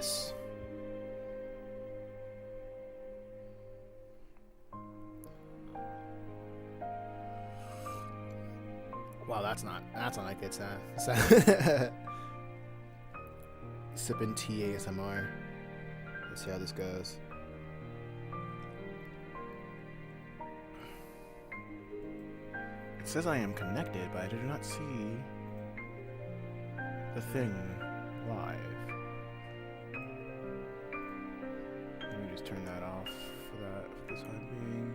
this. Wow, that's not a good sound. Sipping tea ASMR. Let's see how this goes. It says I am connected, but I do not see the thing live. Let me just turn that off for the time being.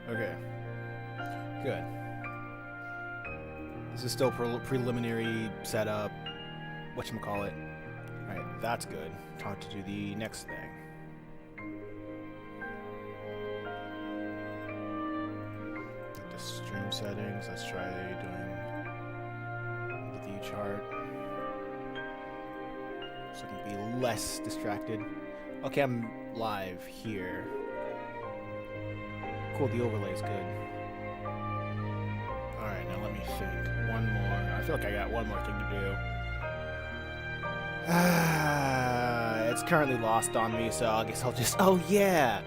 Okay. Good. This is still preliminary setup. Whatchamacallit. Alright, that's good. Time to do the next thing. Get the stream settings. Let's try doing the view chart. So I can be less distracted. Okay, I'm live here. Cool, the overlay is good. Alright, now let me think. One more. I feel like I got one more thing to do. It's currently lost on me, so I guess I'll just... Oh, yeah!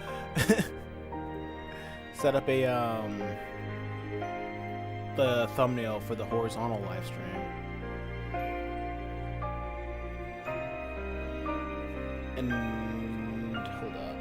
Set up a, the thumbnail for the horizontal live stream. And... hold up.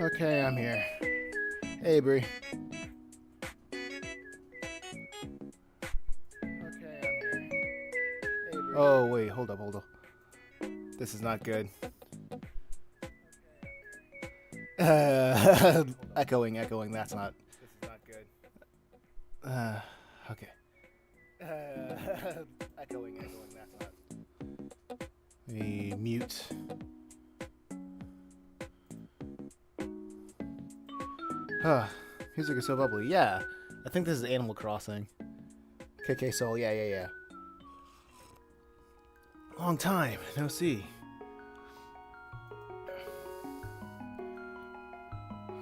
Okay, I'm here. Hey, Bree. Okay, I'm here. Hey, Bree. Oh, wait, hold up. This is not good. Echoing, that's not... This is not good. Okay. Echoing, that's not... Let me mute. Music is so bubbly. Yeah, I think this is Animal Crossing. KK Soul, yeah. Long time, no see.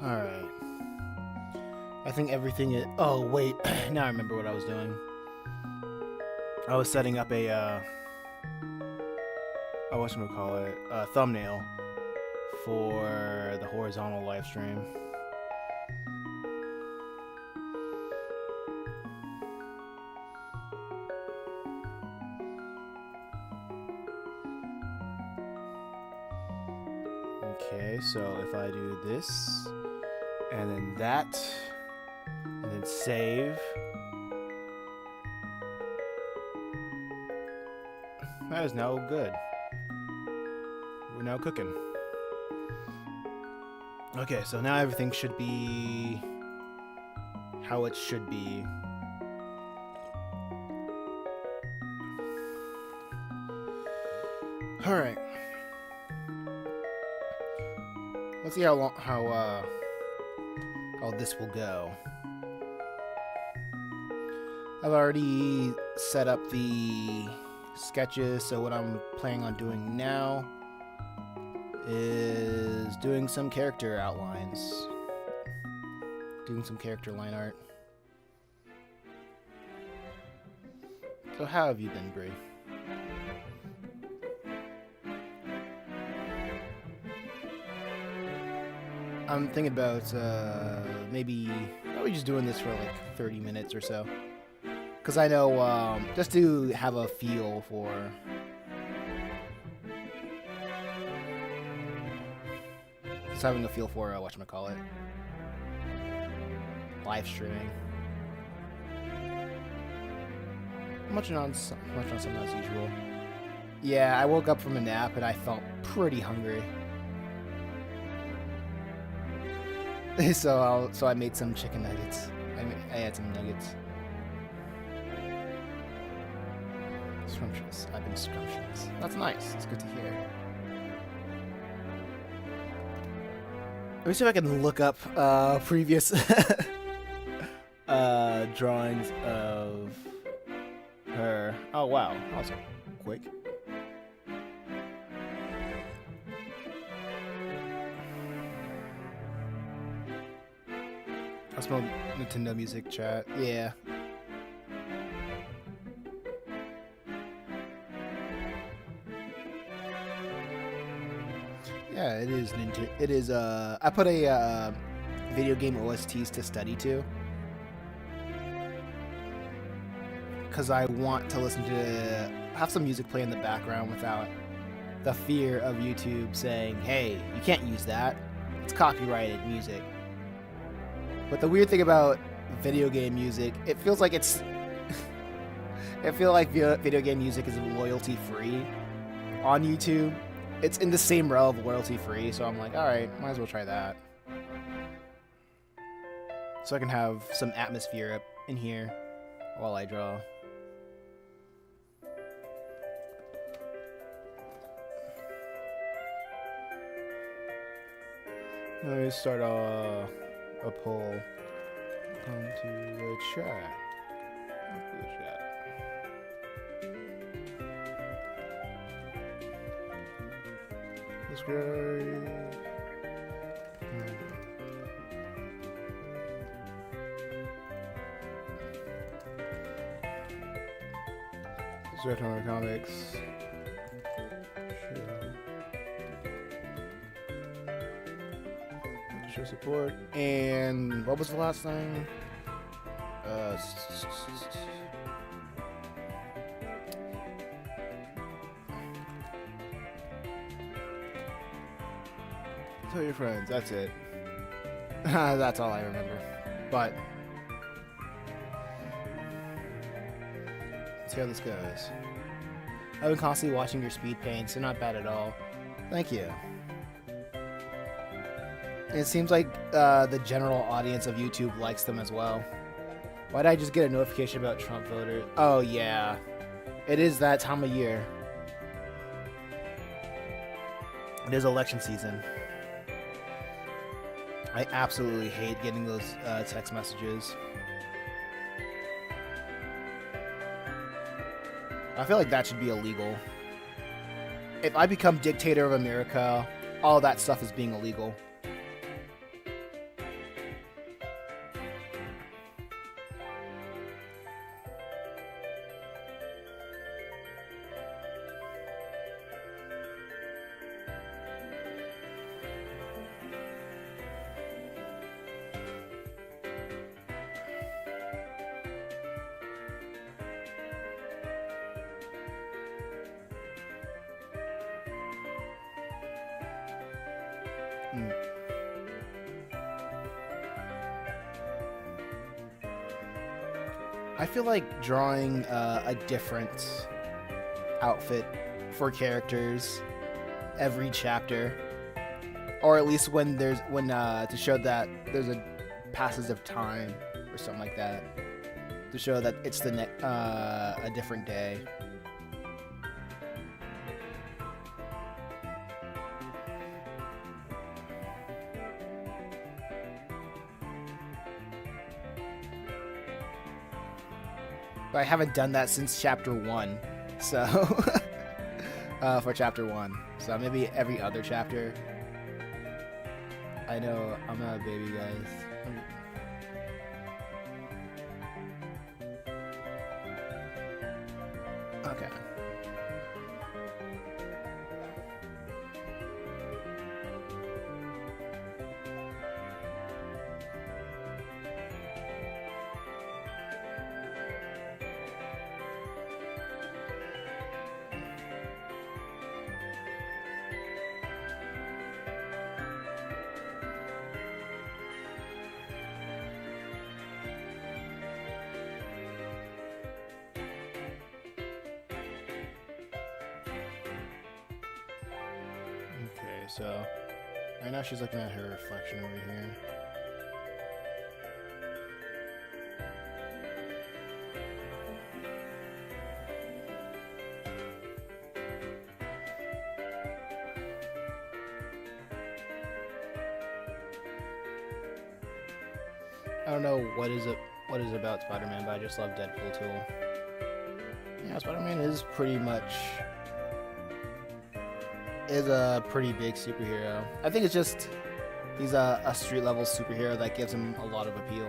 Alright. I think everything is... Oh, wait. Now I remember what I was doing. I was setting up a, a thumbnail for the horizontal live stream. Okay, so if I do this, and then that, and then save, that is now good. We're now cooking. Okay, so now everything should be how it should be. All right. Let's see how this will go. I've already set up the sketches, so what I'm planning on doing now is doing some character outlines. Doing some character line art. So how have you been, Brie? I'm thinking about maybe just doing this for like 30 minutes or so. Because I know, just to have a feel for... Just having a feel for, whatchamacallit. Live streaming. Much on something as usual. Yeah, I woke up from a nap and I felt pretty hungry. So I made some chicken nuggets. I had some nuggets. Scrumptious. I've been scrumptious. That's nice. It's good to hear. Let me see if I can look up previous drawings of her. Oh wow, that was quick. I smell Nintendo music chat. Yeah. Yeah, it is Nintendo. It is. I put a video game OSTs to study to, because I want to listen to have some music play in the background without the fear of YouTube saying, "Hey, you can't use that. It's copyrighted music." But the weird thing about video game music, it feels like it's. I feel like video game music is royalty free on YouTube. It's in the same realm of royalty free, so I'm like, alright, might as well try that. So I can have some atmosphere up in here while I draw. Let me start a poll. Come to the chat. This guy. Retro Comics. Show support. And what was the last thing? Tell your friends, that's it. That's all I remember. But let's see how this goes. I've been constantly watching your speed paints. They're not bad at all. Thank you. It seems like the general audience of YouTube likes them as well. Why did I just get a notification about Trump voters? Oh yeah, it is that time of year. It is election season. I absolutely hate getting those text messages. I feel like that should be illegal. If I become dictator of America, all that stuff is being illegal. I feel like drawing a different outfit for characters every chapter or at least when to show that there's a passes of time or something like that, to show that it's a different day. But I haven't done that since chapter 1, so for chapter 1. So maybe every other chapter. I know I'm not a baby, guys. Okay. So, right now she's looking at her reflection over here. I don't know what is about Spider-Man, but I just love Deadpool too. Yeah, Spider-Man is a pretty big superhero. I think it's just he's a street level superhero that gives him a lot of appeal.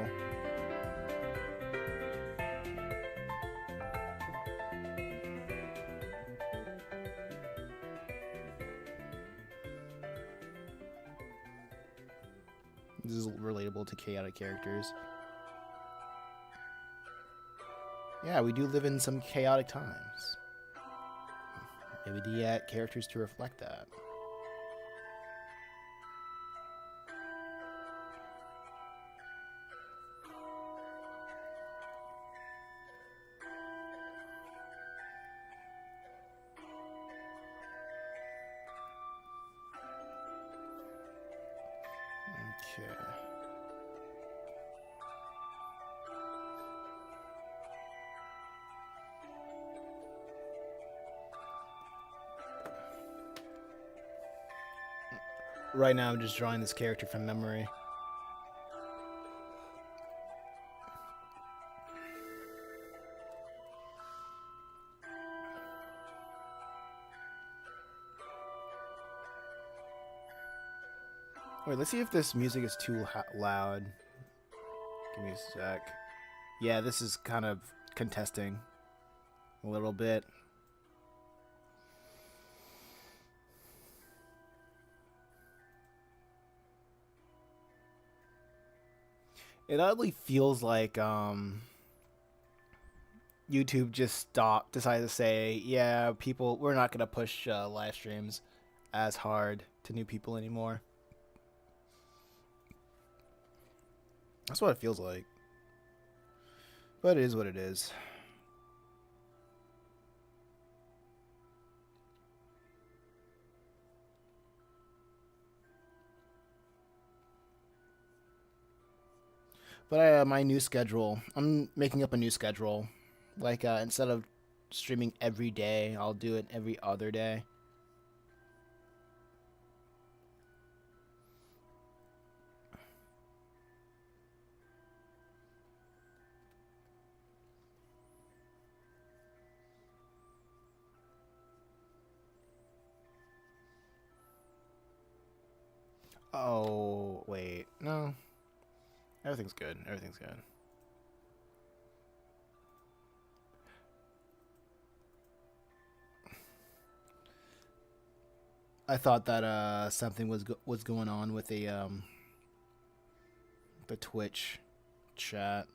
This is relatable to chaotic characters. Yeah, we do live in some chaotic times. Maybe the characters to reflect that. Okay. Right now I'm just drawing this character from memory. Wait, let's see if this music is too loud. Give me a sec. Yeah, this is kind of contesting a little bit. It oddly feels like YouTube just decided to say, yeah, we're not gonna push live streams as hard to new people anymore. That's what it feels like. But it is what it is. But my new schedule, I'm making up a new schedule. Like, instead of streaming every day, I'll do it every other day. Oh, wait. No. Everything's good. Everything's good. I thought that something was going on with the Twitch chat.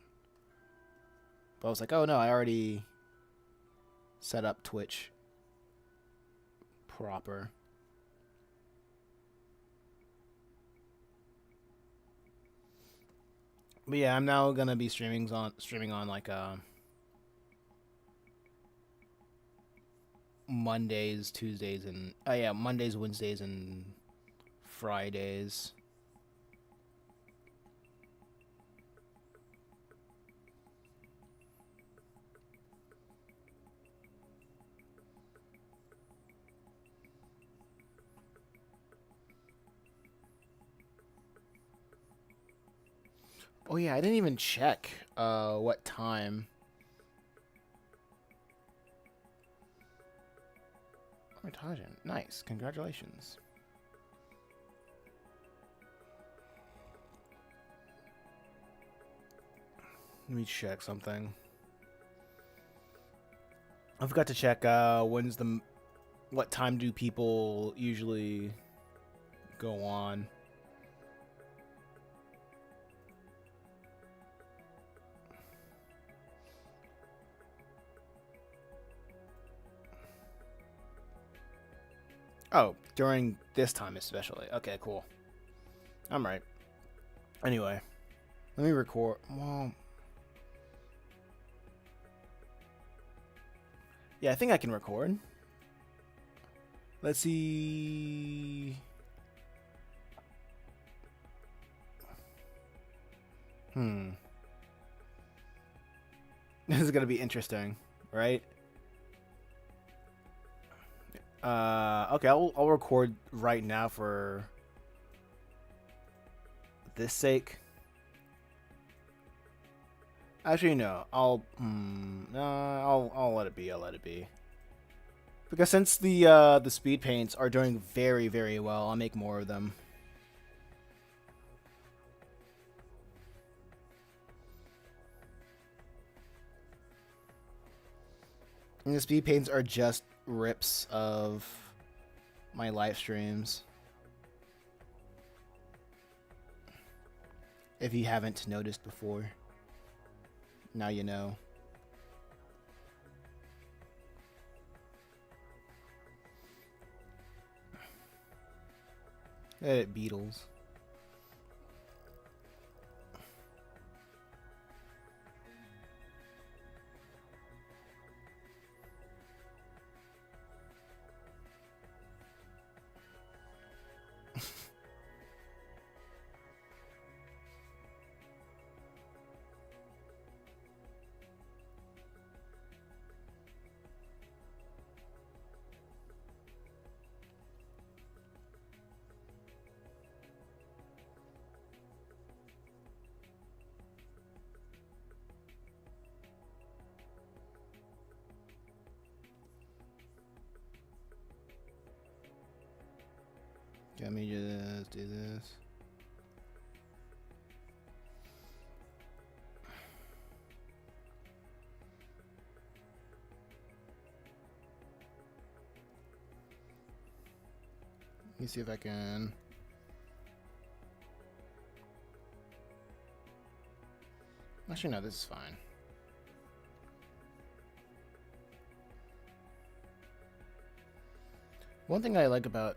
But I was like, "Oh no, I already set up Twitch proper." But yeah, I'm now gonna be streaming on like Mondays, Tuesdays, and Mondays, Wednesdays, and Fridays. Oh yeah, I didn't even check what time. Nice, congratulations. Let me check something. I forgot to check what time do people usually go on? Oh, during this time especially. Okay, cool. I'm right. Anyway, let me record. Well, yeah, I think I can record. Let's see. This is gonna be interesting, right? Okay, I'll record right now for this sake. Actually, no. I'll let it be. I'll let it be. Because since the speed paints are doing very, very well, I'll make more of them. And the speed paints are just rips of my live streams. If you haven't noticed before, now you know. Edit Beatles. Let me just do this. Let me see if I can. Actually, no, this is fine. One thing I like about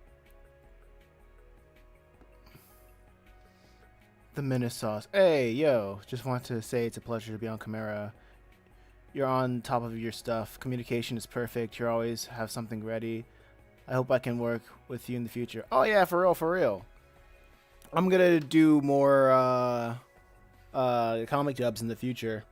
the Minute Sauce. Hey, yo, just want to say it's a pleasure to be on Chimera. You're on top of your stuff. Communication is perfect. You always have something ready. I hope I can work with you in the future. Oh yeah, for real, for real. I'm gonna do more comic dubs in the future.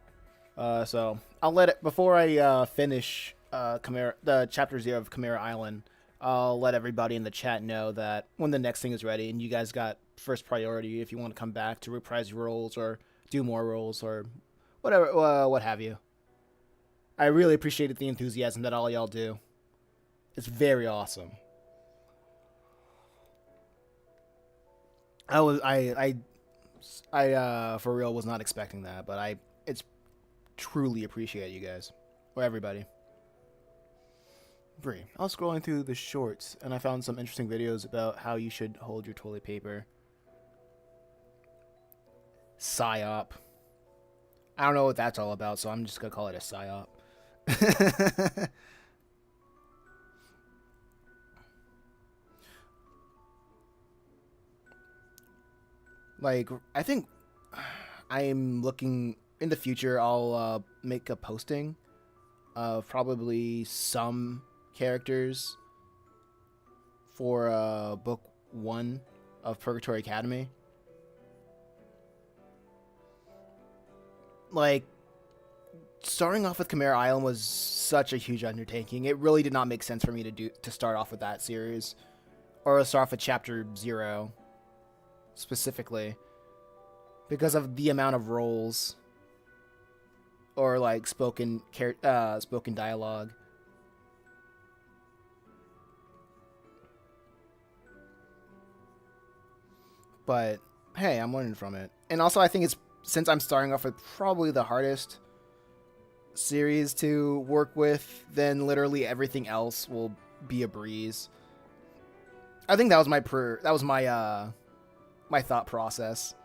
So I'll let it before I finish Chimera, the chapter 0 of Chimera Island. I'll let everybody in the chat know that when the next thing is ready, and you guys got first priority if you want to come back to reprise your roles or do more roles or whatever, what have you. I really appreciated the enthusiasm that all y'all do. It's very awesome. I for real was not expecting that, but it's truly appreciate you guys or everybody. Bree, I was scrolling through the shorts and I found some interesting videos about how you should hold your toilet paper. Psyop. I don't know what that's all about, so I'm just gonna call it a psyop. Like, I think I'm looking in the future. I'll make a posting of probably some characters for book 1 of Purgatory Academy. Like, starting off with Chimera Island was such a huge undertaking. It really did not make sense for me to start off with that series, or start off with Chapter 0 specifically, because of the amount of roles or like spoken dialogue. But hey, I'm learning from it, and also I think it's, since I'm starting off with probably the hardest series to work with, then literally everything else will be a breeze. I think that was my thought process.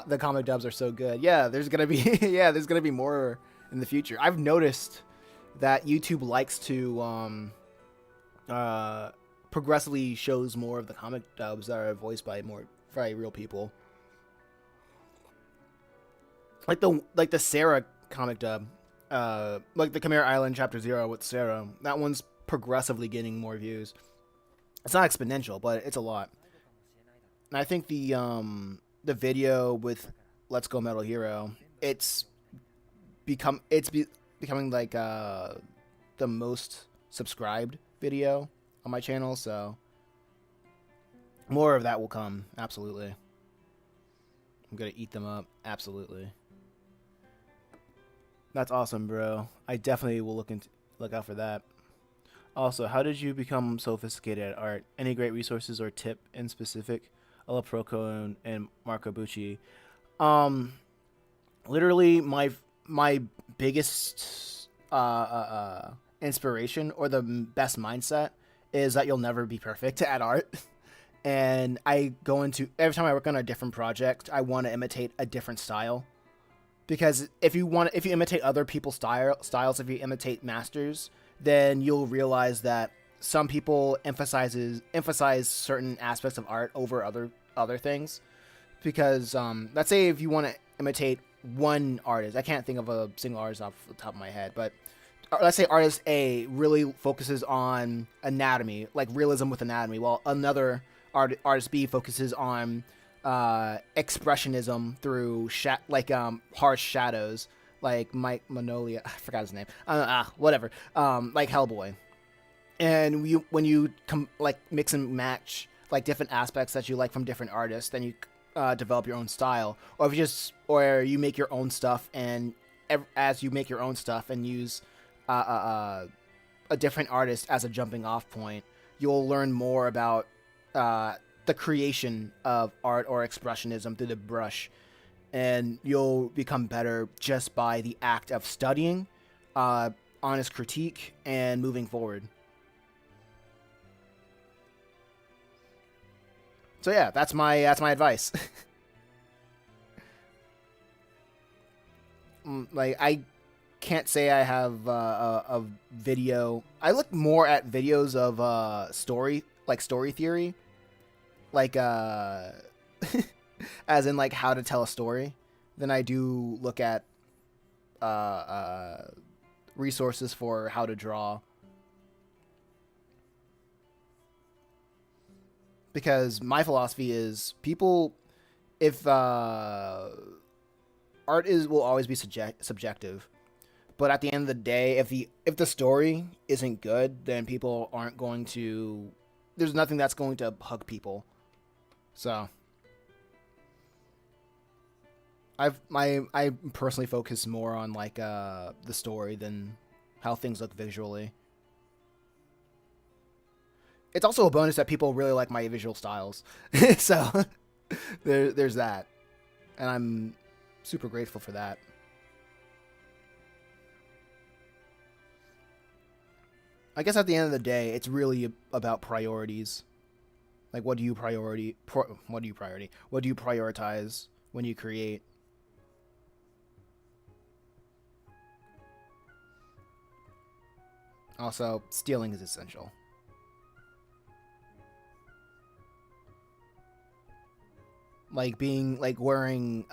The comic dubs are so good. Yeah, there's gonna be there's gonna be more in the future. I've noticed that YouTube likes to progressively shows more of the comic dubs that are voiced by very real people. Like the Sarah comic dub, like the Chimera Island Chapter 0 with Sarah. That one's progressively getting more views. It's not exponential, but it's a lot. And I think the video with Let's Go Metal Hero, it's becoming like the most subscribed video on my channel, so more of that will come. Absolutely. I'm gonna eat them up. Absolutely. That's awesome, bro. I definitely will look out for that. Also, how did you become sophisticated at art? Any great resources or tip in specific? I love Proco and Marco Bucci. Literally my biggest inspiration, or the best mindset, is that you'll never be perfect at art. And I go into, every time I work on a different project, I want to imitate a different style. Because if you imitate other people's styles, if you imitate masters, then you'll realize that some people emphasize certain aspects of art over other things. Because let's say if you want to imitate one artist, I can't think of a single artist off the top of my head, but let's say artist A really focuses on anatomy, like realism with anatomy, while another artist B focuses on expressionism through harsh shadows, like Mike Manolia, I forgot his name, whatever, like Hellboy. And when you mix and match like different aspects that you like from different artists, then you develop your own style. Or you make your own stuff, and as you make your own stuff and use a different artist as a jumping off point, you'll learn more about the creation of art or expressionism through the brush, and you'll become better just by the act of studying, honest critique, and moving forward. So yeah, that's my advice. Like, I can't say I have a video. I look more at videos of story theory, like as in like how to tell a story, than I do look at resources for how to draw. Because my philosophy is, if art will always be subjective, but at the end of the day, if the story isn't good, then people aren't going to. There's nothing that's going to hug people. So I personally focus more on like the story than how things look visually. It's also a bonus that people really like my visual styles. So there's that. And I'm super grateful for that. I guess at the end of the day, it's really about priorities. Like, what do you prioritize when you create? Also, stealing is essential. Like wearing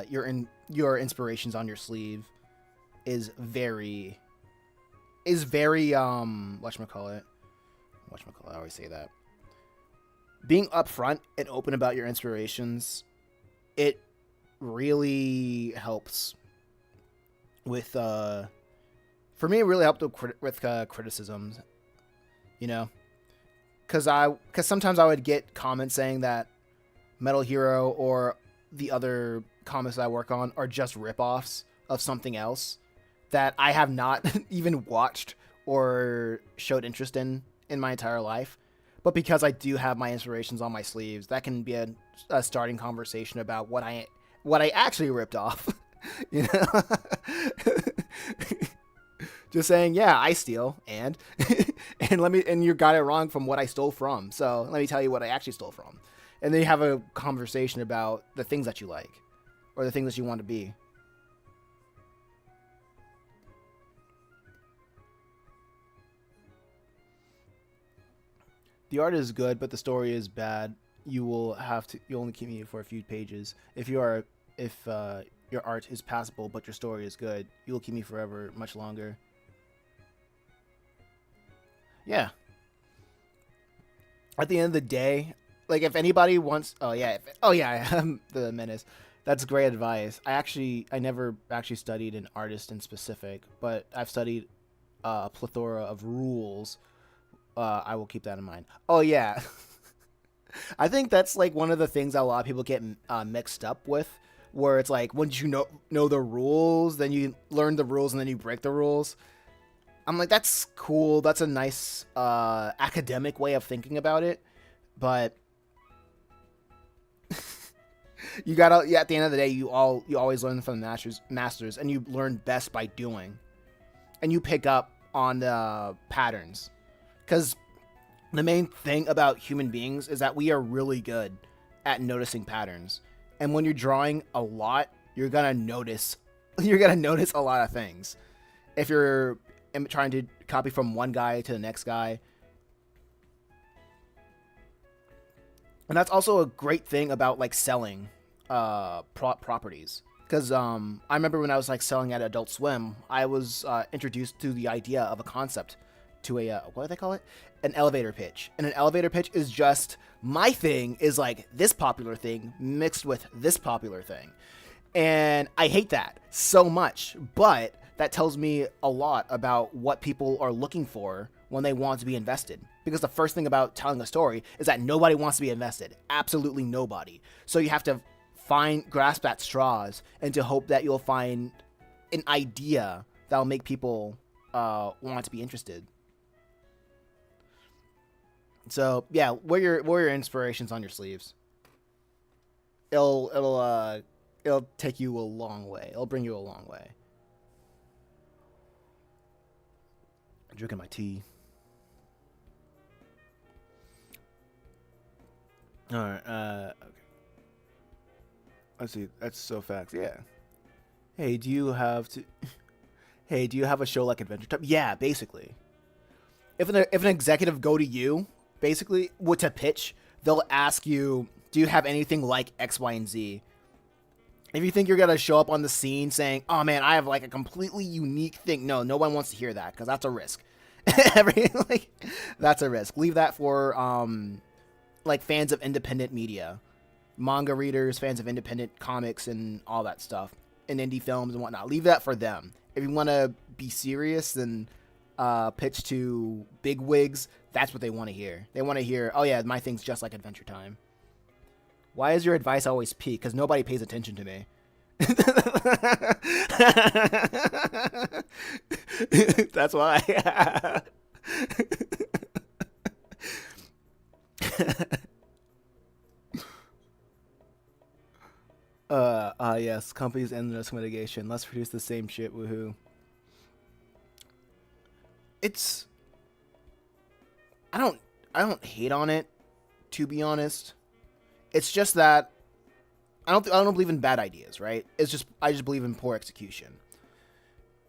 your inspirations on your sleeve is very whatchamacallit. I always say that. being upfront and open about your inspirations, it really helps with for me it really helped with criticisms, you know, because sometimes I would get comments saying that Metal Hero or the other comics that I work on are just ripoffs of something else that I have not even watched or showed interest in my entire life. But because I do have my inspirations on my sleeves, that can be a starting conversation about what I actually ripped off. You know, just saying, yeah, I steal, and and you got it wrong from what I stole from. So let me tell you what I actually stole from, and then you have a conversation about the things that you like, or the things that you want to be. The art is good, but the story is bad. You only keep me for a few pages. If your art is passable, but your story is good, you will keep me forever, much longer. Yeah. At the end of the day, like if anybody wants, the menace. That's great advice. I never actually studied an artist in specific, but I've studied a plethora of rules. I will keep that in mind. Oh yeah, I think that's like one of the things that a lot of people get mixed up with, where it's like once you know the rules, then you learn the rules and then you break the rules. I'm like, that's cool. That's a nice academic way of thinking about it, but you gotta. Yeah, at the end of the day, you always learn from the masters, and you learn best by doing, and you pick up on the patterns, because the main thing about human beings is that we are really good at noticing patterns, and when you're drawing a lot, you're gonna notice a lot of things. If you're trying to copy from one guy to the next guy. And that's also a great thing about like selling properties, because I remember when I was like selling at Adult Swim, I was introduced to the idea of a concept, to a what do they call it, an elevator pitch. And an elevator pitch is just, my thing is like this popular thing mixed with this popular thing, and I hate that so much, but that tells me a lot about what people are looking for when they want to be invested. Because the first thing about telling a story is that nobody wants to be invested. Absolutely nobody. So you have to grasp at straws, and to hope that you'll find an idea that'll make people want to be interested. So yeah, wear your inspirations on your sleeves. It'll take you a long way. It'll bring you a long way. I'm drinking my tea. All right. Okay. Let's see. That's so facts. Yeah. Hey, do you have to? Hey, do you have a show like Adventure Time? Yeah, basically. If an executive go to you, basically, to pitch, they'll ask you, do you have anything like X, Y, and Z? If you think you're gonna show up on the scene saying, "Oh man, I have like a completely unique thing," no one wants to hear that, because that's a risk. That's a risk. Leave that for like fans of independent media, manga readers, fans of independent comics, and all that stuff, and indie films and whatnot. Leave that for them. If you want to be serious, then pitch to big wigs. That's what they want to hear. They want to hear, "Oh yeah, my thing's just like Adventure Time." Why is your advice always peak? Because nobody pays attention to me. That's why. Yes, companies and risk mitigation. Let's produce the same shit. Woohoo. It's. I don't hate on it, to be honest. It's just that I don't believe in bad ideas, right? I just believe in poor execution.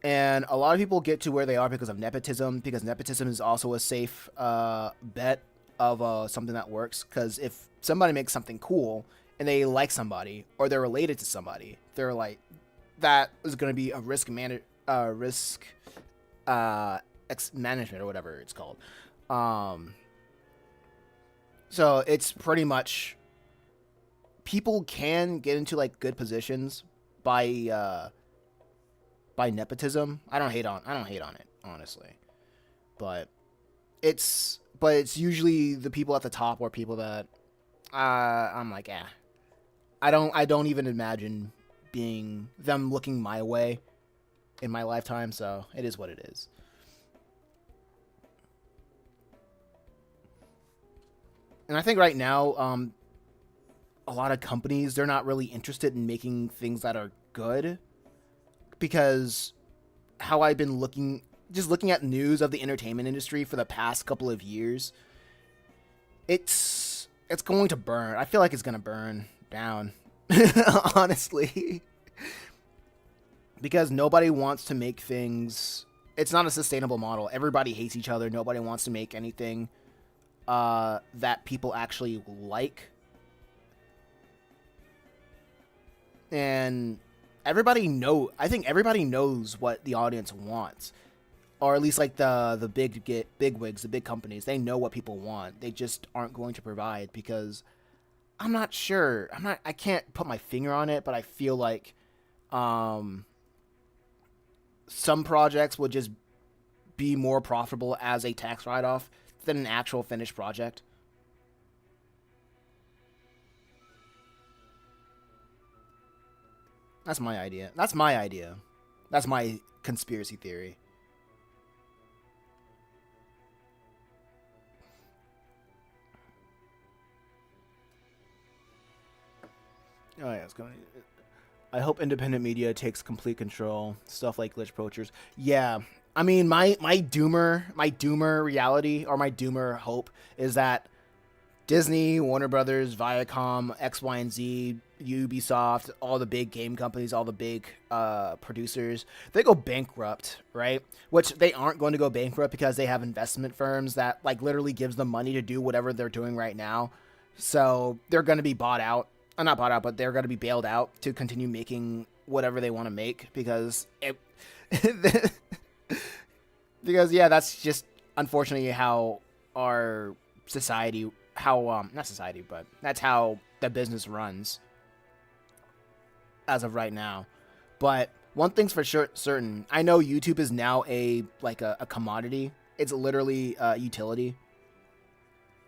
And a lot of people get to where they are because of nepotism, because nepotism is also a safe bet of something that works. Because if somebody makes something cool and they like somebody, or they're related to somebody, they're like, that is going to be a management or whatever it's called. So it's pretty much people can get into like good positions by nepotism. I don't hate on it, honestly. But it's usually the people at the top or people that I'm like, I don't even imagine being them looking my way in my lifetime, so it is what it is. And I think right now, a lot of companies, they're not really interested in making things that are good, because how I've been looking at news of the entertainment industry for the past couple of years, it's going to burn. I feel like it's going to burn down, honestly, because nobody wants to make things. It's not a sustainable model. Everybody hates each other. Nobody wants to make anything that people actually like. And I think everybody knows what the audience wants, or at least like the big wigs, the big companies. They know what people want. They just aren't going to provide, because I'm not sure. I can't put my finger on it, but I feel like some projects would just be more profitable as a tax write-off than an actual finished project. That's my idea. That's my idea. That's my conspiracy theory. Oh yeah, it's going. I hope independent media takes complete control. Stuff like glitch poachers. Yeah, I mean, my doomer reality, or my doomer hope, is that Disney, Warner Brothers, Viacom, X, Y, and Z, Ubisoft, all the big game companies, all the big producers, they go bankrupt, right? Which they aren't going to go bankrupt, because they have investment firms that like literally gives them money to do whatever they're doing right now. So they're going to be bought out. Not bought out, but they're going to be bailed out to continue making whatever they want to make, because because yeah, that's just unfortunately how our society, how not society, but that's how the business runs as of right now. But one thing's for sure certain, I know YouTube is now a commodity. It's literally a utility.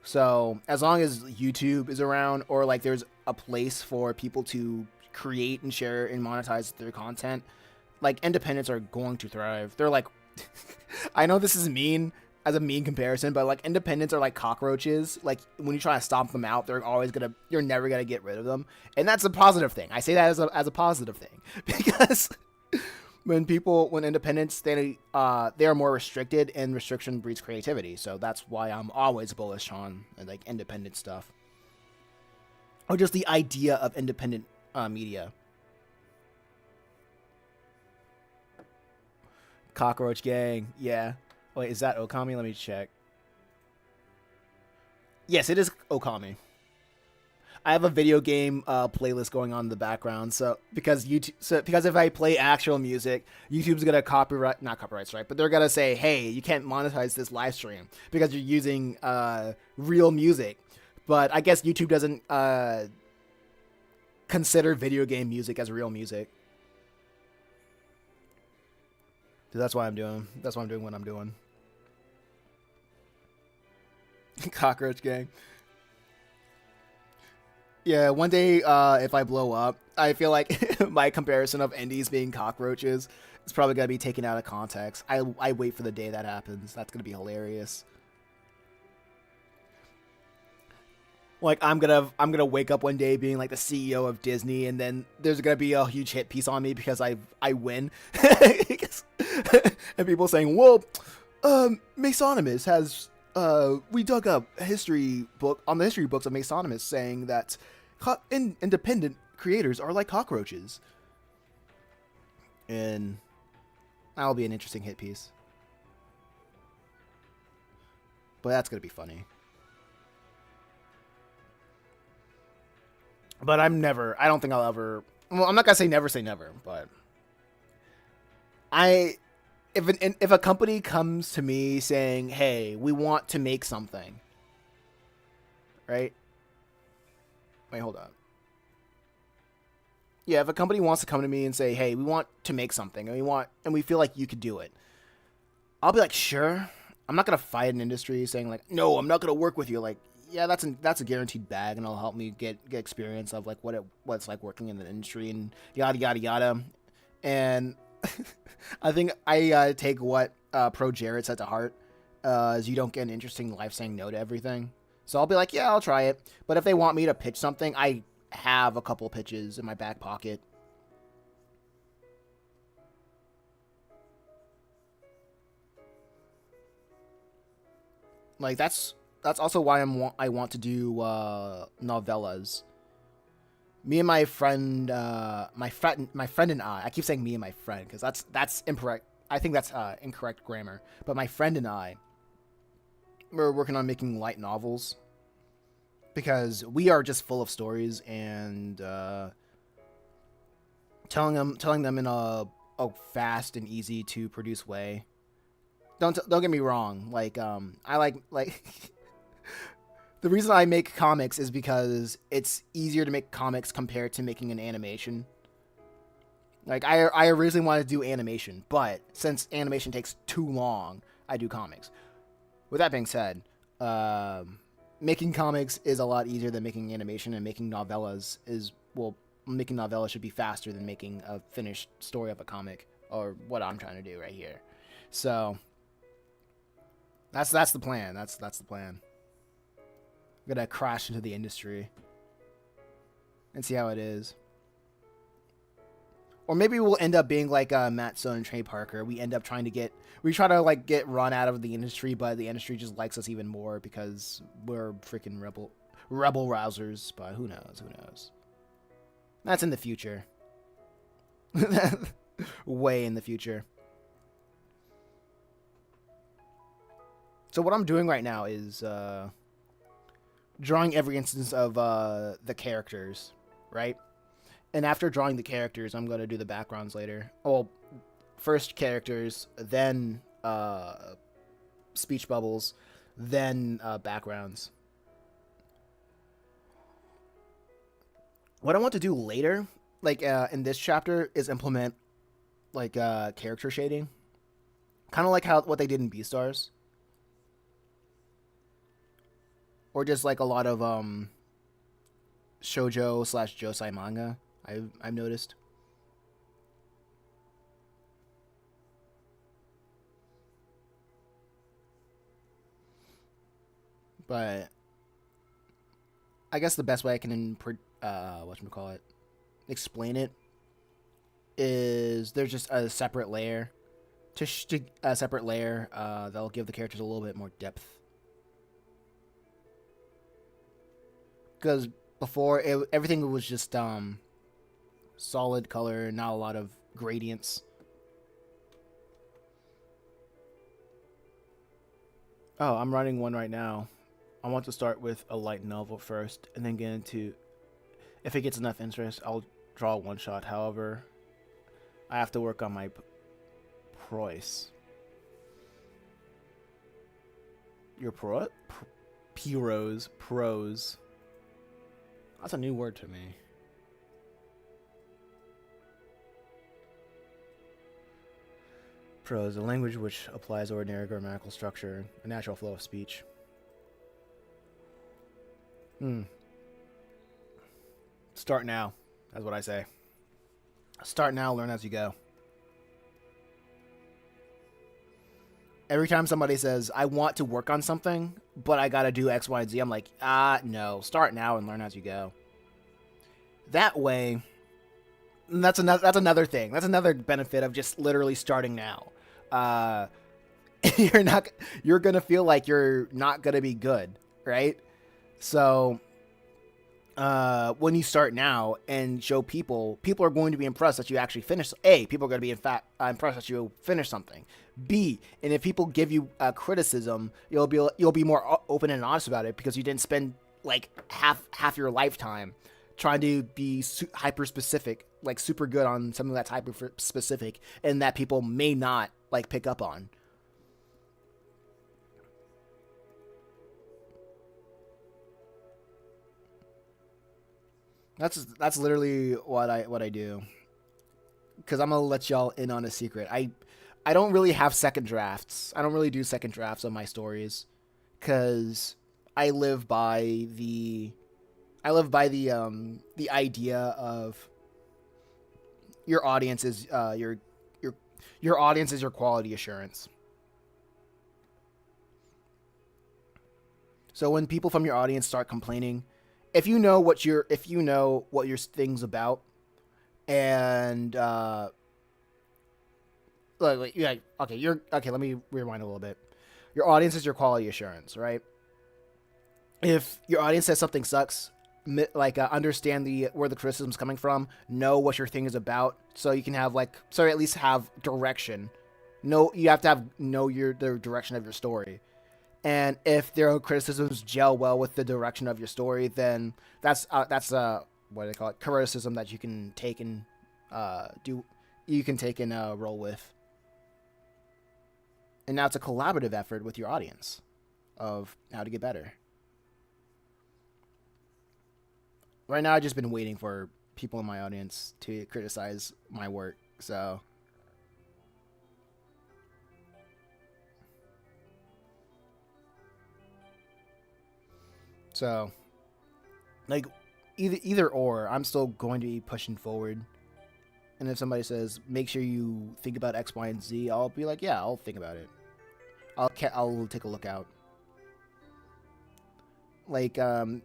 So as long as YouTube is around, or like there's a place for people to create and share and monetize their content, like independents are going to thrive. They're like, I know this is mean as a mean comparison, but like independents are like cockroaches. Like when you try to stomp them out, you're never gonna get rid of them, and that's a positive thing. I say that as a positive thing because when independents, they are more restricted, and restriction breeds creativity. So that's why I'm always bullish on like independent stuff, or just the idea of independent media. Cockroach Gang, yeah. Wait, is that Okami? Let me check. Yes, it is Okami. I have a video game playlist going on in the background, because if I play actual music, YouTube's gonna not copyright strike, but they're gonna say, hey, you can't monetize this live stream because you're using real music. But I guess YouTube doesn't consider video game music as real music. So that's why I'm doing what I'm doing. Cockroach Gang. Yeah, one day, if I blow up, I feel like my comparison of indies being cockroaches is probably gonna be taken out of context. I wait for the day that happens. That's gonna be hilarious. Like I'm gonna wake up one day being like the CEO of Disney, and then there's gonna be a huge hit piece on me because I win, and people saying, "Well, Masonimus has." We dug up a history book on the history books of Masonimus saying that independent creators are like cockroaches, and that'll be an interesting hit piece. But that's gonna be funny. But I don't think I'll ever. Well, I'm not gonna say never, but if a company comes to me saying, "Hey, we want to make something," right? Wait, hold on. Yeah, if a company wants to come to me and say, "Hey, we want to make something, and we feel like you could do it," I'll be like, "Sure." I'm not gonna fight an industry saying like, "No, I'm not gonna work with you." Like, yeah, that's a guaranteed bag, and it'll help me get experience of like what it's like working in the industry and yada yada yada. And I think I take what Pro Jared said to heart, is you don't get an interesting life saying no to everything. So I'll be like, yeah, I'll try it. But if they want me to pitch something, I have a couple pitches in my back pocket. Like that's also why I want to do novellas. Me and my friend, my friend and I keep saying me and my friend because that's incorrect. I think that's incorrect grammar. But my friend and I, we're working on making light novels because we are just full of stories and telling them in a fast and easy to produce way. Don't get me wrong. Like I like the reason I make comics is because it's easier to make comics compared to making an animation. Like I originally wanted to do animation, but since animation takes too long, I do comics. With that being said, making comics is a lot easier than making animation, and making novellas making novellas should be faster than making a finished story of a comic, or what I'm trying to do right here. So that's the plan. That's the plan. I'm gonna crash into the industry and see how it is. Or maybe we'll end up being like Matt Stone and Trey Parker. We try to like get run out of the industry, but the industry just likes us even more because we're freaking rebel rousers. But who knows? Who knows? That's in the future. Way in the future. So what I'm doing right now is drawing every instance of the characters, right? And after drawing the characters, I'm going to do the backgrounds later. Well, first characters, then speech bubbles, then backgrounds. What I want to do later, like in this chapter, is implement like character shading. Kind of like what they did in Beastars. Or just like a lot of shoujo / josei manga. I've noticed. But I guess the best way I can explain it is there's just a separate layer that'll give the characters a little bit more depth. Because before everything was just solid color, not a lot of gradients. Oh, I'm writing one right now. I want to start with a light novel first, and then get into. If it gets enough interest, I'll draw one shot. However, I have to work on my prose. Your prose. That's a new word to me. Prose, a language which applies ordinary grammatical structure, a natural flow of speech. Start now. That's what I say. Start now, learn as you go. Every time somebody says, I want to work on something, but I gotta do X, Y, and Z, I'm like, no. Start now and learn as you go. That way, that's another thing. That's another benefit of just literally starting now. You're gonna feel like you're not gonna be good, right? So when you start now and show people are going to be impressed that you actually finish. A, people are going to be impressed that you finish something. B, and if people give you criticism, you'll be more open and honest about it because you didn't spend like half your lifetime trying to be hyper specific, like super good on something that's hyper specific and that people may not like pick up on. That's literally what I do. Because I'm gonna let y'all in on a secret. I don't really have second drafts. I don't really do second drafts on my stories, because I live by the idea of your audience is your audience is your quality assurance. So when people from your audience start complaining, if you know what your thing's about, and yeah, okay, let me rewind a little bit. Your audience is your quality assurance, right? If your audience says something sucks, understand where the criticism's coming from, know what your thing is about, so you can have at least have direction. You have to know the direction of your story. And if their criticisms gel well with the direction of your story, then that's what do they call it, criticism that you can take and roll with. And now it's a collaborative effort with your audience of how to get better. Right now, I've just been waiting for people in my audience to criticize my work. So like either or, I'm still going to be pushing forward. And if somebody says, make sure you think about X, Y, and Z, I'll be like, yeah, I'll think about it. I'll take a look out. Like I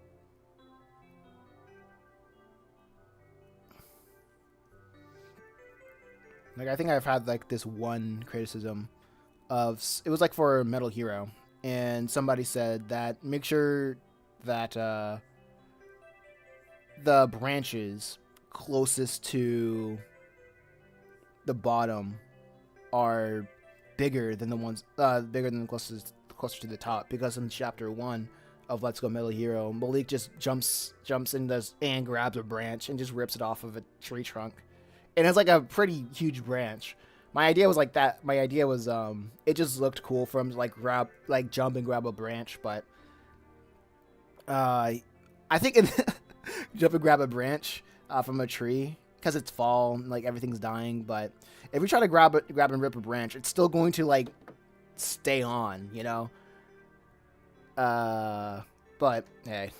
think I've had this one criticism of, it was for Metal Hero, and somebody said that make sure that the branches closest to the bottom are bigger than closer to the top, because in chapter 1 of Let's Go Metal Hero, Malik just jumps and grabs a branch and just rips it off of a tree trunk, and it's a pretty huge branch. My idea was that. My idea was it just looked cool for him to jump and grab a branch, but I think jump and grab a branch from a tree, because it's fall, everything's dying. But if we try to grab and rip a branch, it's still going to stay on, you know. But hey,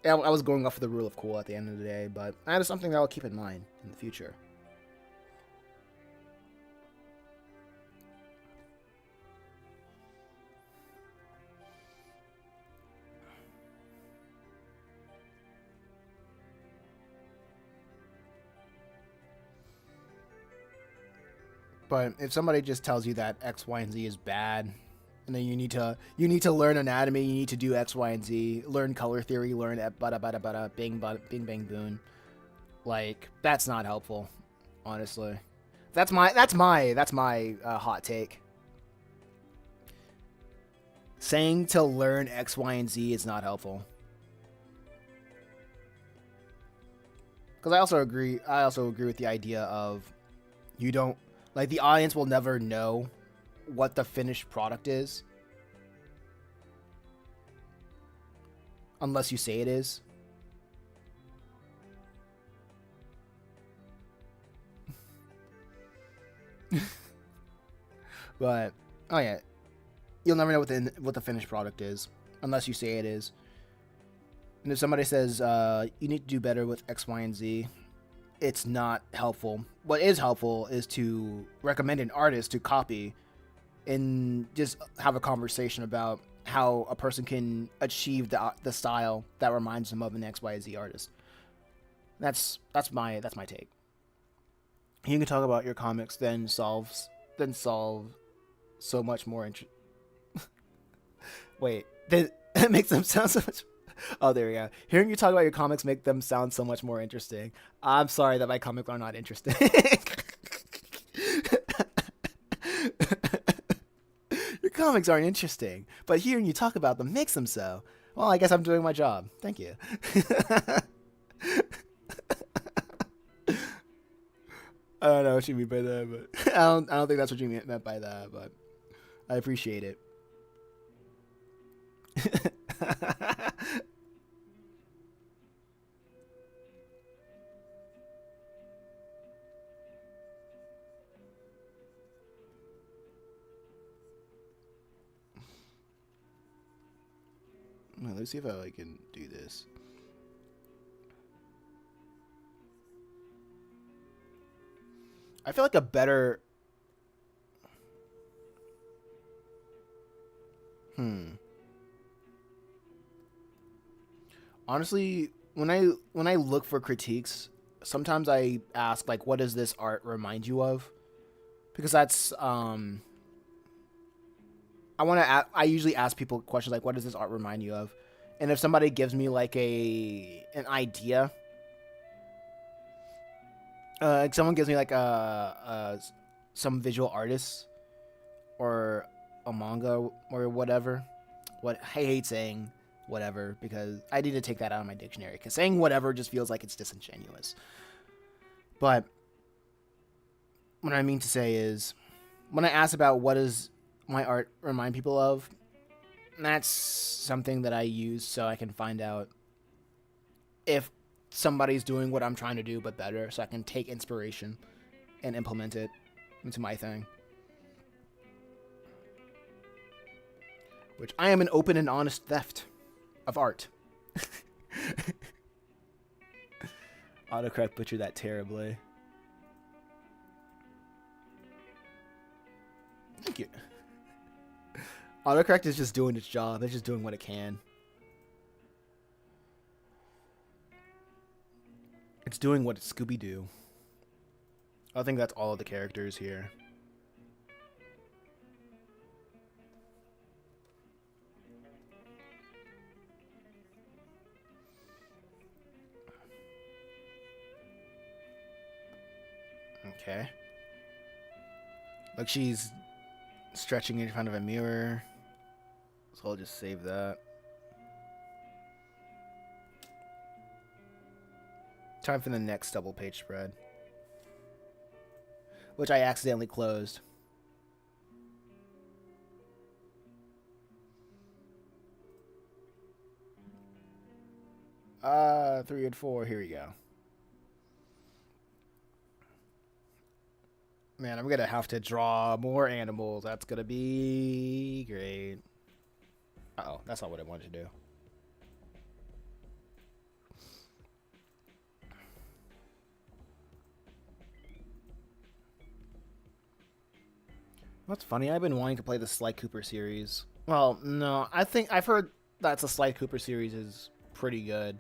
I was going off of the rule of cool at the end of the day, but that is something that I'll keep in mind in the future. But if somebody just tells you that X, Y, and Z is bad, and then you need to learn anatomy, you need to do X, Y, and Z, learn color theory, learn bada bada bada bing bang boon, that's not helpful, honestly. That's my hot take. Saying to learn X, Y, and Z is not helpful. Because I also agree with the idea of, you don't, the audience will never know what the finished product is unless you say it is. But oh yeah, you'll never know what the finished product is unless you say it is. And if somebody says you need to do better with X, Y, and Z, it's not helpful. What is helpful is to recommend an artist to copy and just have a conversation about how a person can achieve the style that reminds them of an XYZ artist. That's my take. You can talk about your comics, then solve so much more Wait, that makes them sound so much. Oh, there we go. Hearing you talk about your comics make them sound so much more interesting. I'm sorry that my comics are not interesting. Your comics aren't interesting, but hearing you talk about them makes them so. Well, I guess I'm doing my job. Thank you. I don't know what you mean by that, but I don't think that's what you meant by that, but I appreciate it. Let's see if I can do this. I feel like a better... Honestly, when I look for critiques, sometimes I ask like, what does this art remind you of? Because that's I usually ask people questions like, what does this art remind you of? And if somebody gives me like an idea, like someone gives me like some visual artist or a manga or whatever. What I hate saying whatever because I need to take that out of my dictionary because saying whatever just feels like it's disingenuous. But what I mean to say is when I ask about what does my art remind people of, that's something that I use so I can find out if somebody's doing what I'm trying to do but better, so I can take inspiration and implement it into my thing. Which I am an open and honest theft of art. Autocorrect butchered that terribly. Thank you. Autocorrect is just doing its job. It's just doing what it can. It's doing what Scooby-Doo. I think that's all of the characters here. Okay. Like she's stretching in front of a mirror. So I'll just save that. Time for the next double page spread. Which I accidentally closed. Three and four, here we go. Man, I'm gonna have to draw more animals. That's gonna be great. Uh-oh, that's not what I wanted to do. What's funny, I've been wanting to play the Sly Cooper series. Well, no, I think I've heard that the Sly Cooper series is pretty good.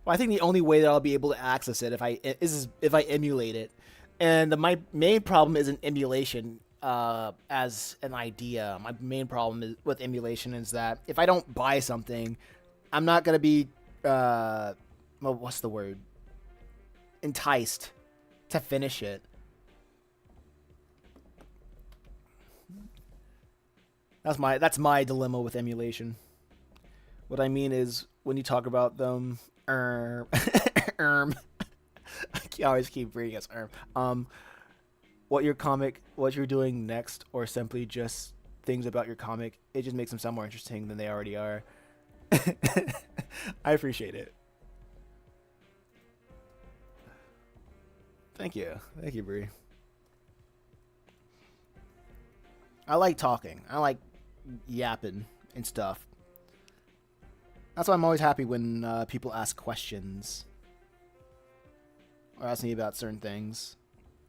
Well, I think the only way that I'll be able to access it is if I emulate it. And my main problem isn't emulation as an idea. My main problem with emulation is that if I don't buy something, I'm not going to be, what's the word? Enticed to finish it. That's my dilemma with emulation. What I mean is when you talk about them, I always keep reading as what you're doing next, or simply just things about your comic, it just makes them sound more interesting than they already are. I appreciate it. Thank you, Bree. I like talking. I like yapping and stuff. That's why I'm always happy when people ask questions or ask me about certain things.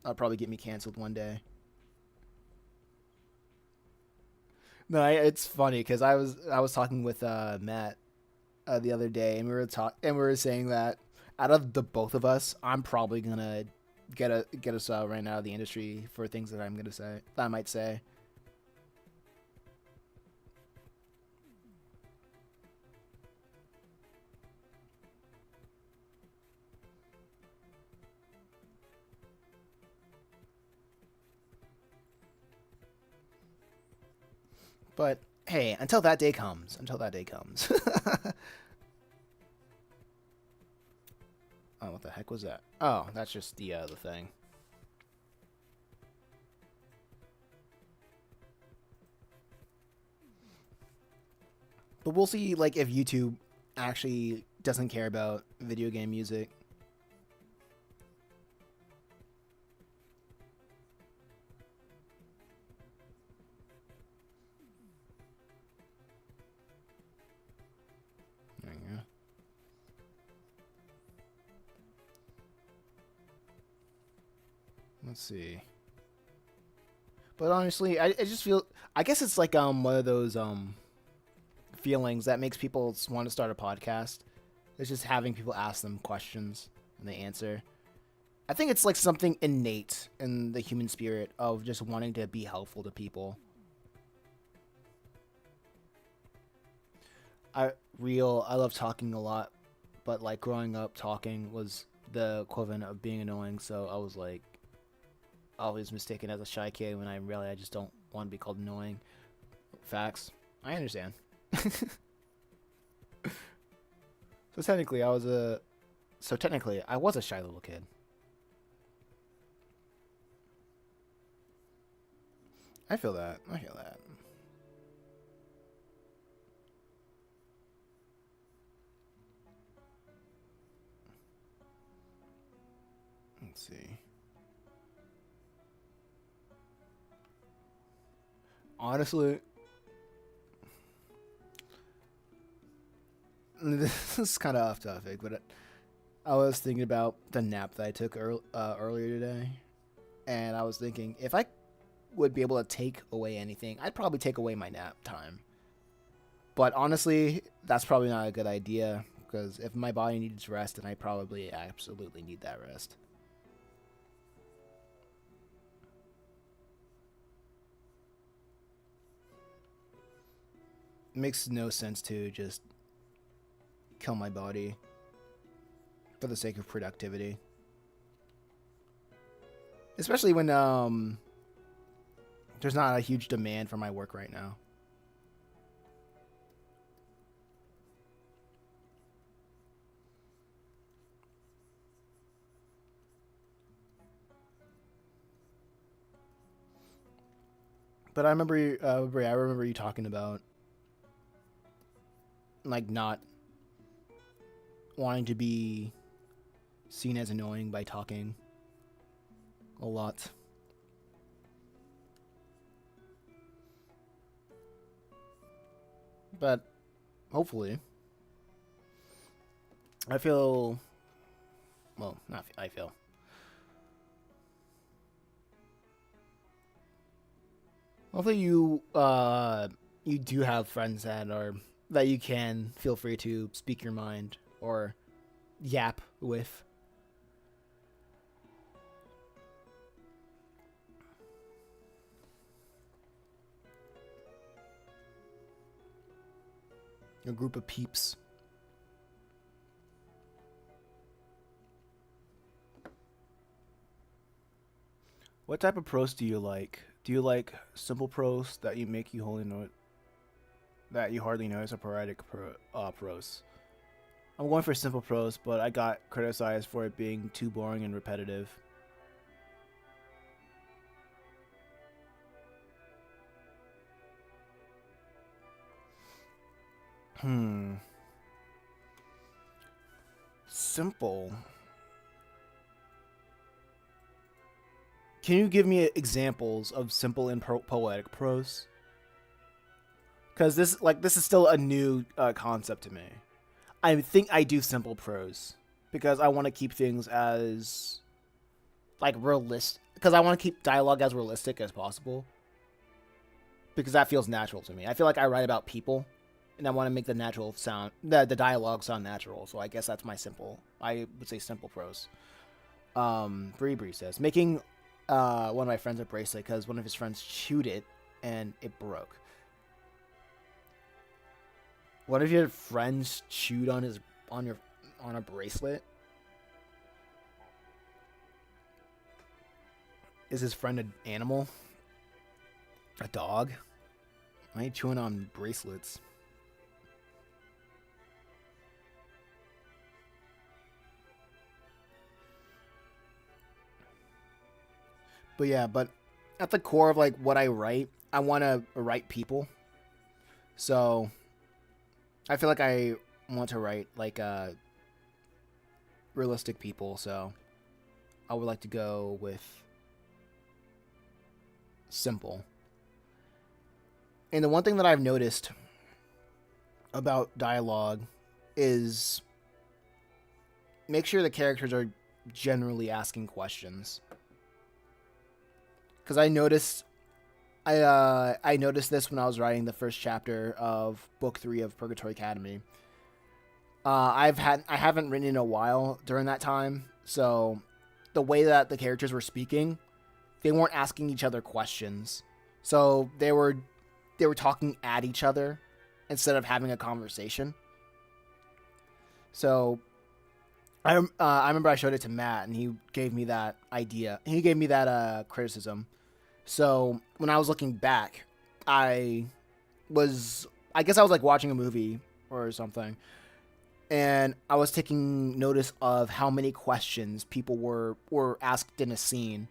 That'll probably get me canceled one day. No, it's funny because I was talking with Matt the other day, and we were saying that out of the both of us, I'm probably gonna get us out right now of the industry for things that I might say. But hey, until that day comes. Oh, what the heck was that? Oh, that's just the thing. But we'll see, like, if YouTube actually doesn't care about video game music. Let's see. But honestly, I just feel. I guess it's like one of those feelings that makes people want to start a podcast. It's just having people ask them questions and they answer. I think it's like something innate in the human spirit of just wanting to be helpful to people. I love talking a lot, but like growing up, talking was the equivalent of being annoying. So I was like always mistaken as a shy kid when I just don't want to be called annoying. Facts. I understand. So technically, I was a shy little kid. I feel that. I feel that. Let's see. Honestly, this is kind of off topic, but I was thinking about the nap that I took earlier today, and I was thinking if I would be able to take away anything, I'd probably take away my nap time. But honestly, that's probably not a good idea because if my body needs rest, then I probably absolutely need that rest. It makes no sense to just kill my body for the sake of productivity. Especially when there's not a huge demand for my work right now. But I remember you talking about like not wanting to be seen as annoying by talking a lot. But hopefully, I feel well. Not I feel. Hopefully, you do have friends that you can feel free to speak your mind or yap with. A group of peeps. What type of prose do you like? Do you like simple prose that you hardly notice, or poetic prose? I'm going for simple prose, but I got criticized for it being too boring and repetitive. Hmm. Simple. Can you give me examples of simple and poetic prose? Because this is still a new concept to me. I think I do simple prose because I want to keep things as like realistic. Because I want to keep dialogue as realistic as possible. Because that feels natural to me. I feel like I write about people, and I want to make the natural sound, the dialogue sound natural. So I guess that's my simple. I would say simple prose. Bree says making one of my friends a bracelet because one of his friends chewed it and it broke. One of your friends chewed on a bracelet? Is his friend an animal? A dog? Why are you chewing on bracelets? But yeah, but at the core of like what I write, I want to write people. So I feel like I want to write like realistic people. So I would like to go with simple. And the one thing that I've noticed about dialogue is make sure the characters are generally asking questions. because I noticed this when I was writing the first chapter of book 3 of Purgatory Academy. I haven't written in a while during that time, so the way that the characters were speaking, they weren't asking each other questions. So they were talking at each other instead of having a conversation. So I remember I showed it to Matt, and he gave me that idea. He gave me that criticism. So when I was looking back, I guess I was like watching a movie or something, and I was taking notice of how many questions people were asked in a scene.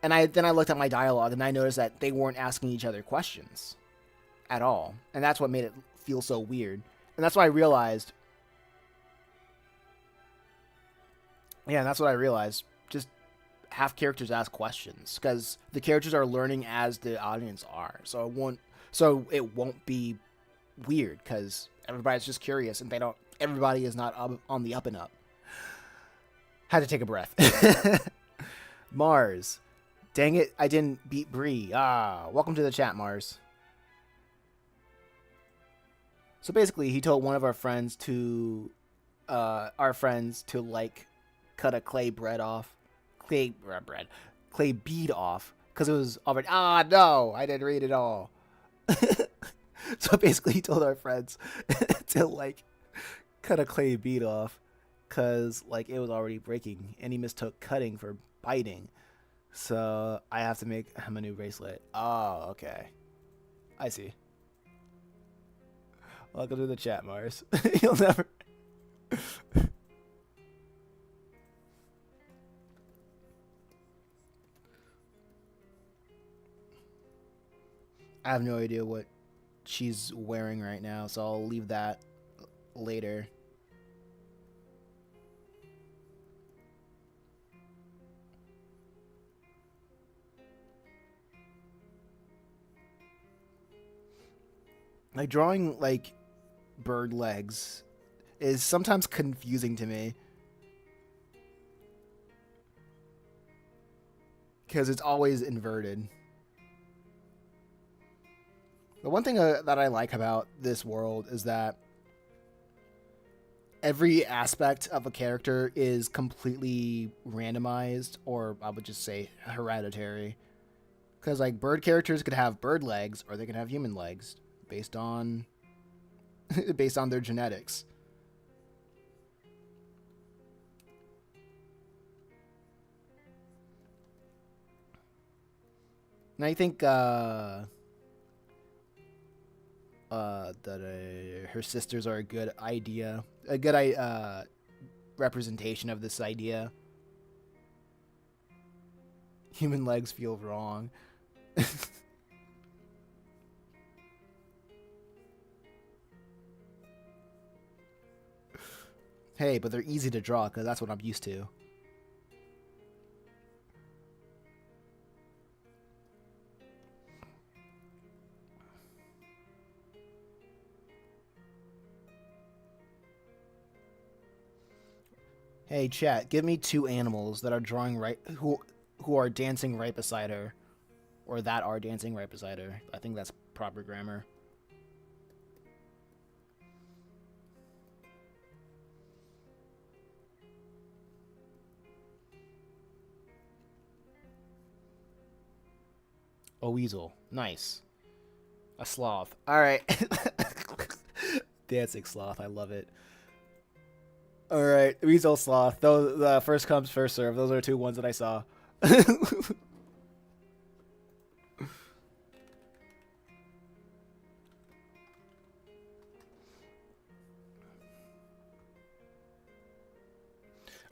And then I looked at my dialogue, and I noticed that they weren't asking each other questions at all. And that's what made it feel so weird. And that's why I realized, just have characters ask questions, because the characters are learning as the audience are. So it won't be weird, because everybody's just curious, and everybody is not on the up and up. Had to take a breath. Mars. Dang it, I didn't beat Bree. Welcome to the chat, Mars. So basically, he told one of our friends to like cut a clay bead off, because it was already. No, I didn't read it all. So basically, he told our friends to like cut a clay bead off, because like it was already breaking, and he mistook cutting for biting. So I have to make him a new bracelet. Oh, okay. I see. Welcome to the chat, Mars. You'll never... I have no idea what she's wearing right now, so I'll leave that later. Like, drawing, like, bird legs is sometimes confusing to me, because it's always inverted. The one thing that I like about this world is that every aspect of a character is completely randomized, or I would just say hereditary. Because, like, bird characters could have bird legs, or they could have human legs, based on their genetics. And I think that her sisters are a good representation of this idea. Human legs feel wrong. Hey, but they're easy to draw, because that's what I'm used to. Hey, chat, give me 2 animals that are drawing who are dancing right beside her, or that are dancing right beside her. I think that's proper grammar. A weasel. Nice. A sloth. Alright. Dancing sloth. I love it. Alright. Weasel, sloth. Those, the first comes, first serve. Those are 2 ones that I saw.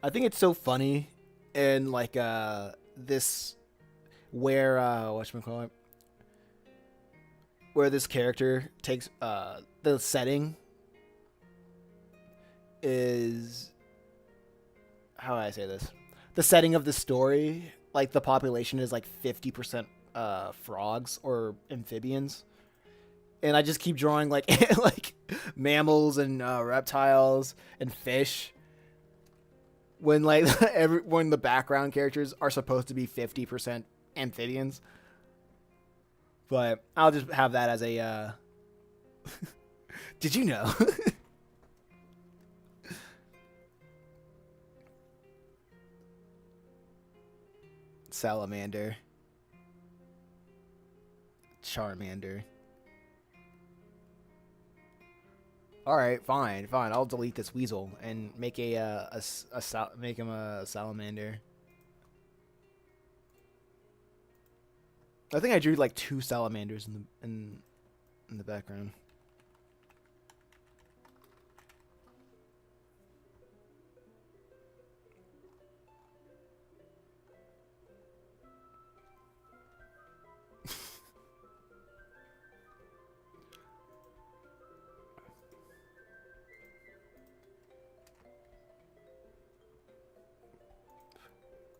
I think it's so funny in, like, this... where whatchamacallit, where this character takes the setting is, how do I say this? The setting of the story, like the population is like 50% frogs or amphibians, and I just keep drawing like like mammals and reptiles and fish. When like when the background characters are supposed to be 50% amphibians. But I'll just have that as a. Did you know? Salamander. Charmander. Alright, fine. I'll delete this weasel and make make him a salamander. I think I drew like 2 salamanders in the background.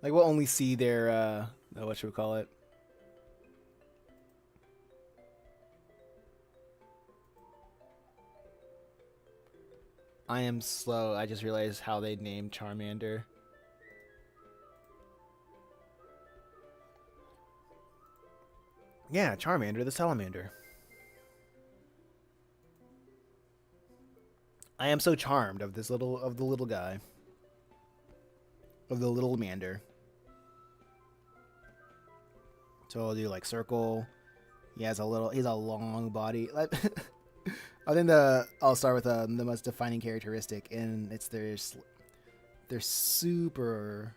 Like we'll only see their what should we call it? I am slow. I just realized how they named Charmander. Yeah, Charmander the salamander. I am so charmed of the little guy. Of the little mander. So I'll do like circle. He's a long body. I think I'll start with the most defining characteristic, and it's their super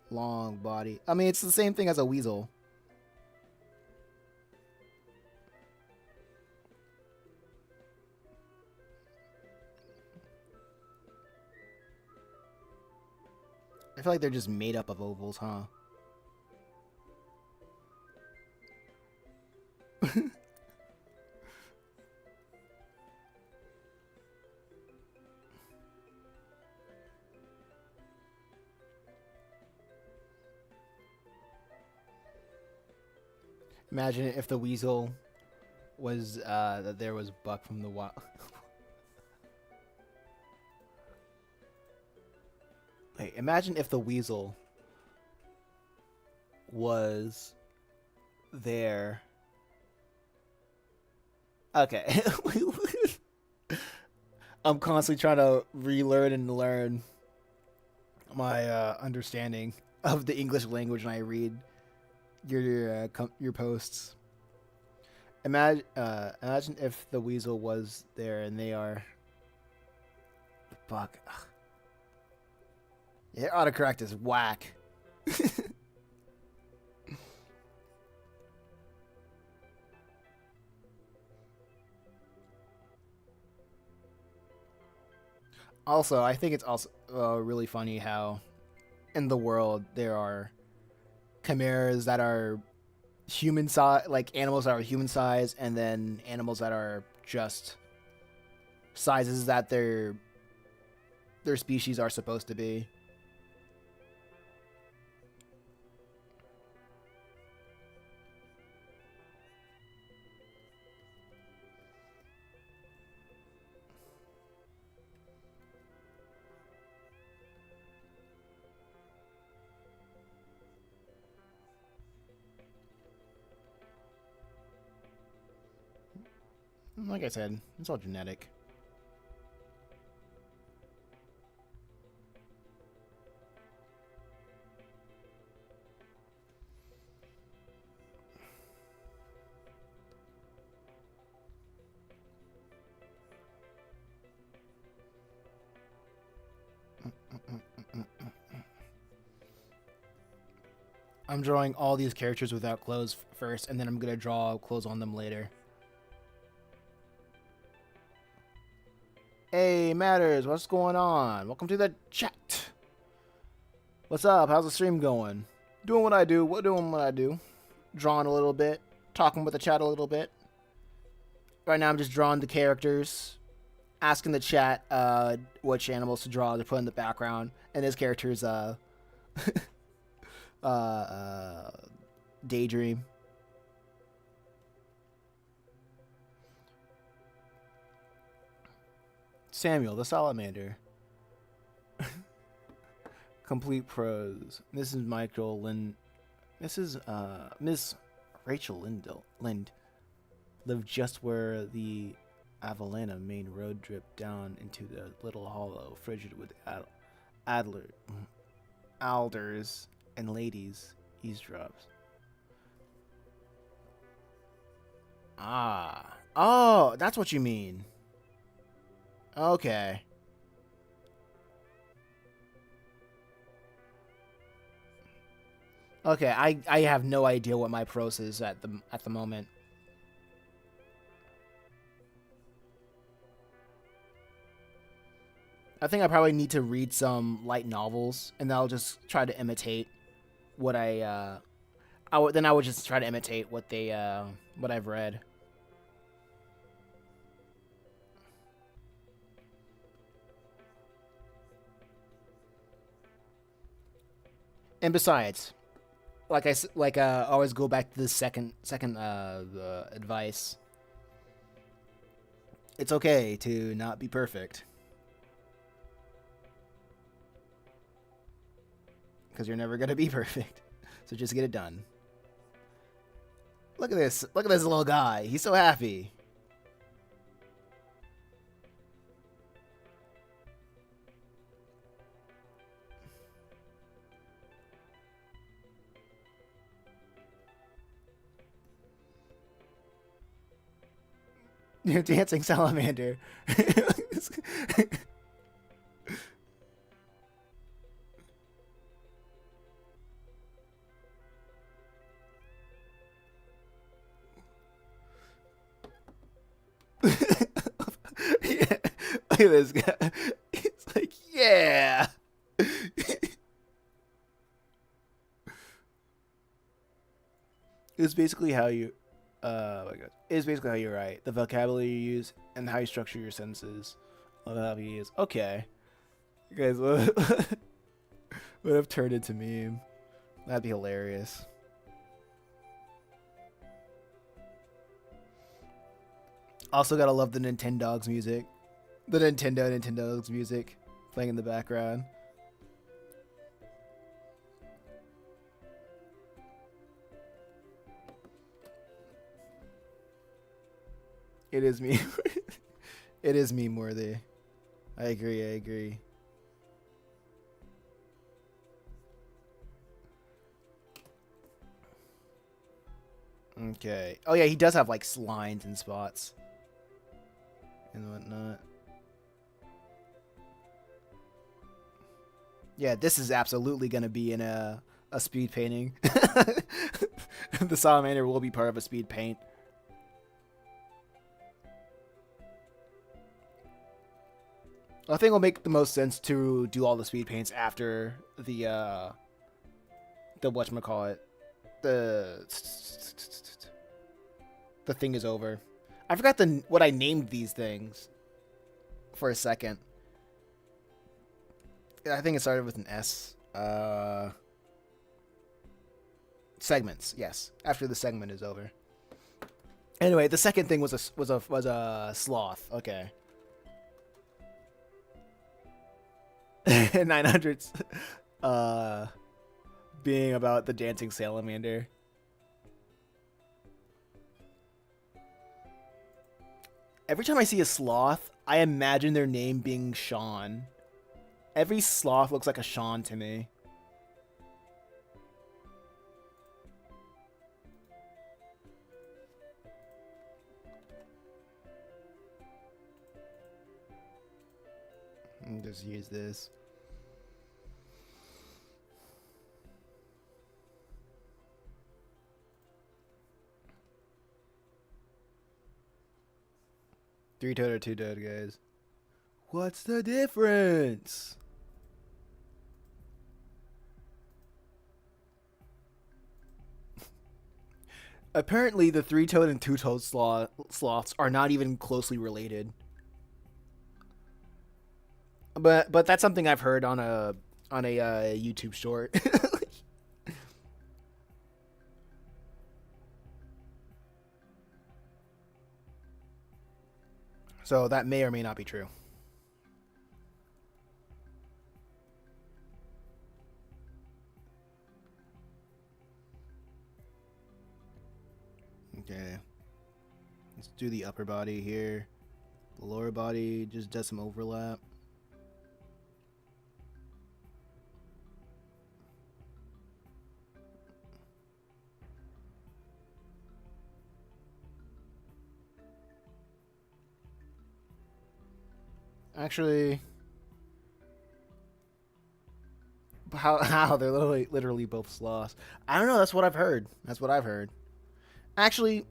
long body. I mean, it's the same thing as a weasel. I feel like they're just made up of ovals, huh? Imagine if the weasel was that there was Buck from the Wild. Wait, imagine if the weasel was there. Okay. I'm constantly trying to relearn and learn my understanding of the English language when I read your posts. Imagine if the weasel was there and they are Buck. Ugh. Yeah, autocorrect is whack. Also, I think it's also really funny how in the world there are chimeras that are human size, like animals that are human size, and then animals that are just sizes that their species are supposed to be. Like I said, it's all genetic. I'm drawing all these characters without clothes first, and then I'm going to draw clothes on them later. Hey, Matters, what's going on? Welcome to the chat. What's up? How's the stream going? Doing what I do. Doing what I do. Drawing a little bit. Talking with the chat a little bit. Right now I'm just drawing the characters. Asking the chat which animals to draw to put in the background. And this character's Daydream. Samuel the salamander. Complete prose. This is Michael Lynn This is Ms. Rachel Lind lived just where the Avalana main road dripped down into the little hollow, frigid with alders and ladies eavesdrops. Ah. Oh, that's what you mean. Okay. Okay, I have no idea what my pros is at the moment. I think I probably need to read some light novels, and then I'll just try to imitate what then I would just try to imitate what I've read. And besides, always go back to the second advice. It's okay to not be perfect, because you're never gonna be perfect. So just get it done. Look at this. Look at this little guy. He's so happy. You're dancing salamander. Yeah. Look at this guy. He's like, yeah. It's basically how you my God. It's basically how you write, the vocabulary you use, and how you structure your sentences. Love how he is. Okay. You guys would have turned into meme. That'd be hilarious. Also gotta love the Nintendogs music. The Nintendogs music playing in the background. It is me. It is meme worthy. I agree. Okay. Oh yeah, he does have like lines and spots and whatnot. Yeah, this is absolutely gonna be in a speed painting. The salamander will be part of a speed paint. I think it'll make the most sense to do all the speed paints after the whatchamacallit, the thing is over. I forgot what I named these things for a second. I think it started with an S. Segments, yes. After the segment is over. Anyway, the second thing was a sloth. Okay. 900s being about the dancing salamander. Every time I see a sloth, I imagine their name being Sean. Every sloth looks like a Sean to me. Just use this. Three-toed or two-toed, guys? What's the difference? Apparently, the three-toed and two-toed sloths are not even closely related. But that's something I've heard on a YouTube short. So that may or may not be true. Okay. Let's do the upper body here. The lower body just does some overlap. Actually, how they're literally both sloths. I don't know. That's what I've heard. That's what I've heard. Actually,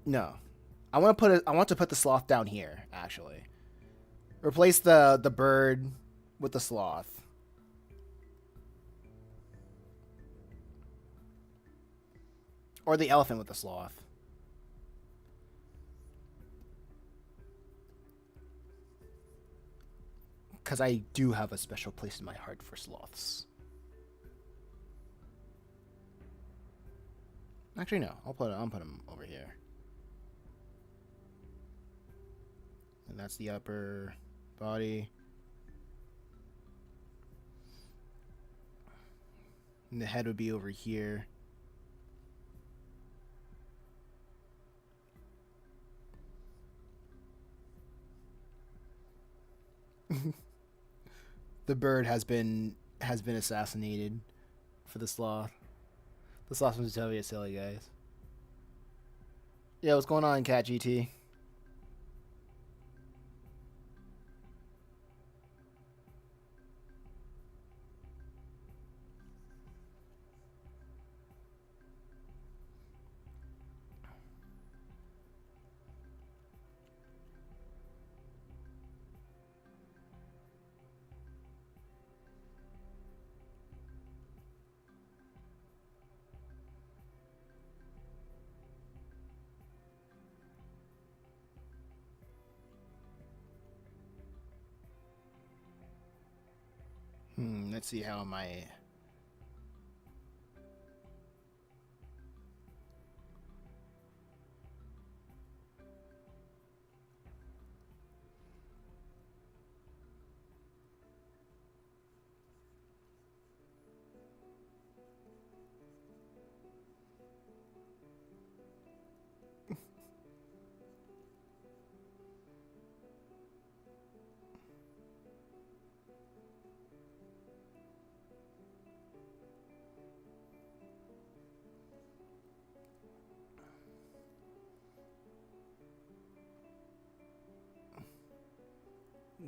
no. I want to put the sloth down here. Actually, replace the bird with the sloth. Or the elephant with the sloth. Because I do have a special place in my heart for sloths. Actually, no. I'll put them over here. And that's the upper body. And the head would be over here. The bird has been assassinated for the sloth. The sloth was totally silly, guys. Yeah, what's going on, Cat GT? Let's see how my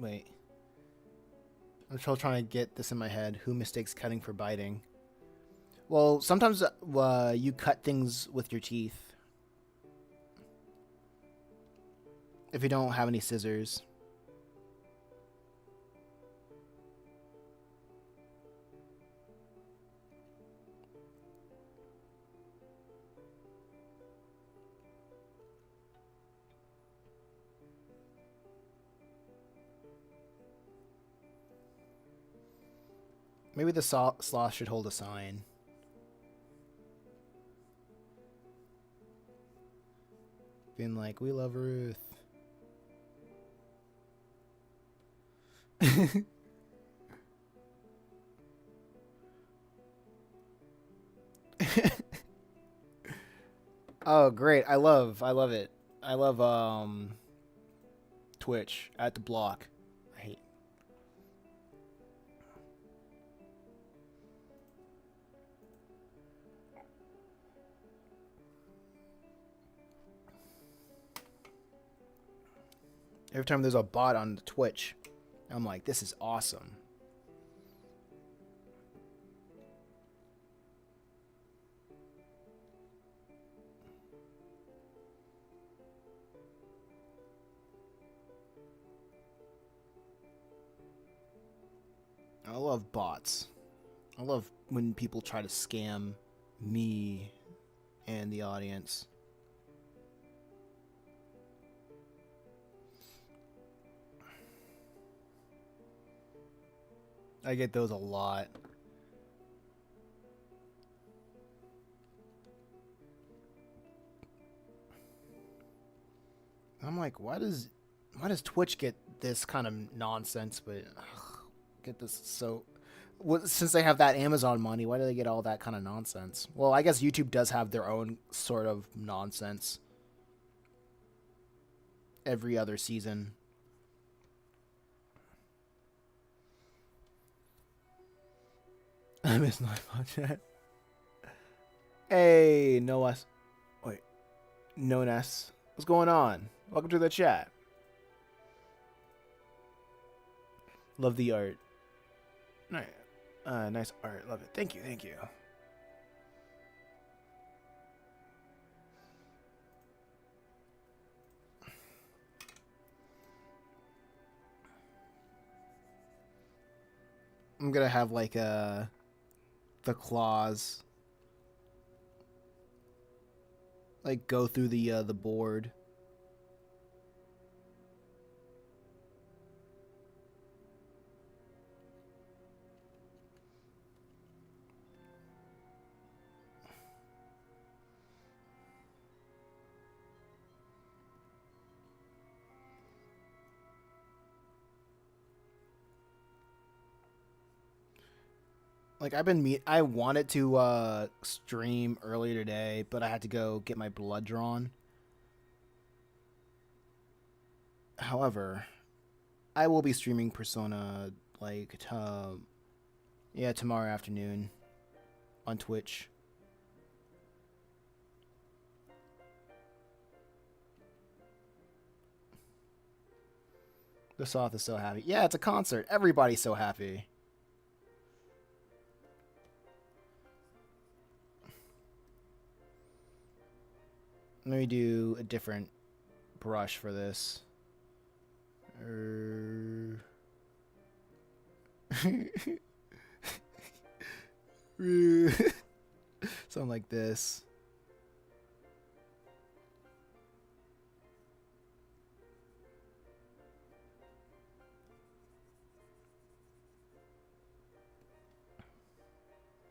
wait. I'm still trying to get this in my head. Who mistakes cutting for biting? Well, sometimes you cut things with your teeth. If you don't have any scissors. Maybe the sloth should hold a sign. Being like, we love Ruth. Oh, great. I love it. I love Twitch at the block. I hate. Every time there's a bot on Twitch, I'm like, this is awesome. I love bots. I love when people try to scam me and the audience. I get those a lot. I'm like, why does Twitch get this kind of nonsense, but get this so Since they have that Amazon money, why do they get all that kind of nonsense? Well, I guess YouTube does have their own sort of nonsense every other season. I miss my chat. Hey, Noah. Wait, Nones. What's going on? Welcome to the chat. Love the art. Nice, nice art. Love it. Thank you. Thank you. I'm gonna have like the claws like go through the board. Like I wanted to stream earlier today, but I had to go get my blood drawn. However, I will be streaming Persona like tomorrow afternoon on Twitch. The Soth is so happy. Yeah, it's a concert. Everybody's so happy. Let me do a different brush for this. Something like this.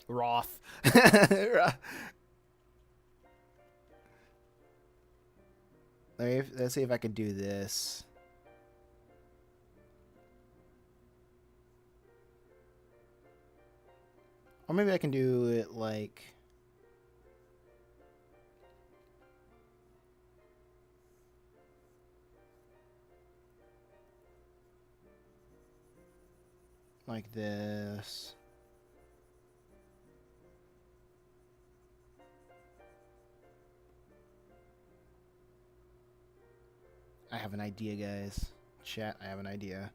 Roth. Let's see if I can do this. Or maybe I can do it like... like this. I have an idea, guys. Chat, I have an idea.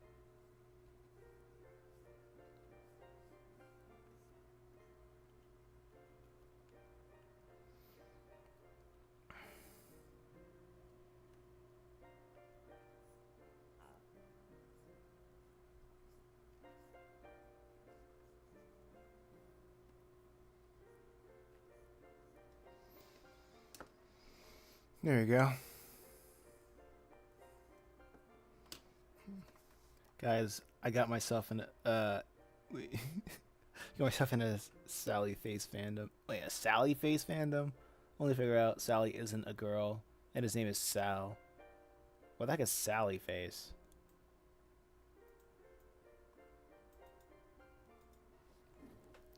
There you go. Guys, I got myself in a got myself in a Sally face fandom. Wait, a Sally face fandom? Only figure out Sally isn't a girl and his name is Sal. What the heck is Sally face?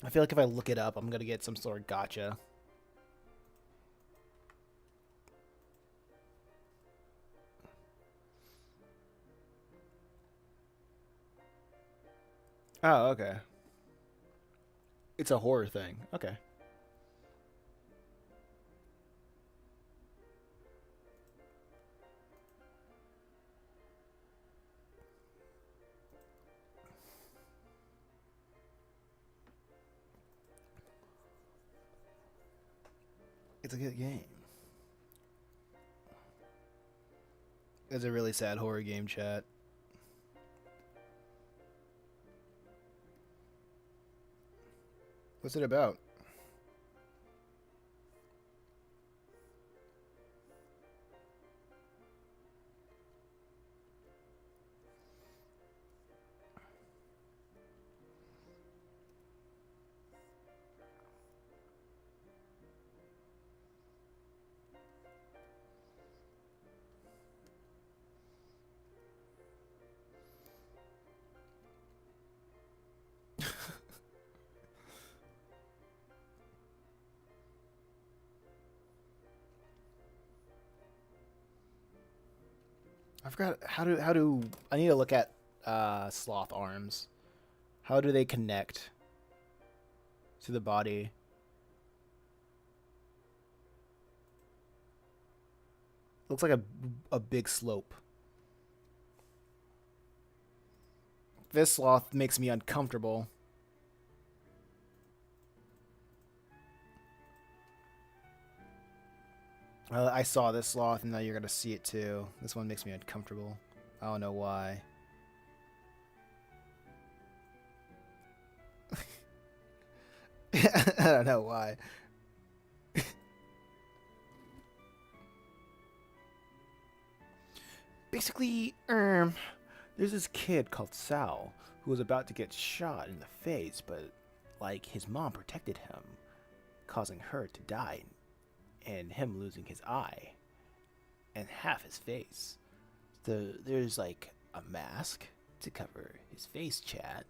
I feel like if I look it up, I'm gonna get some sort of gotcha. Oh, okay. It's a horror thing. Okay. It's a good game. It's a really sad horror game, chat. What's it about? I forgot how do I need to look at sloth arms. How do they connect to the body? Looks like a big slope. This sloth makes me uncomfortable. I saw this sloth, and now you're gonna see it too. This one makes me uncomfortable. I don't know why. I don't know why. Basically, there's this kid called Sal who was about to get shot in the face, but like his mom protected him, causing her to die, and him losing his eye and half his face. So there's like a mask to cover his face, chat.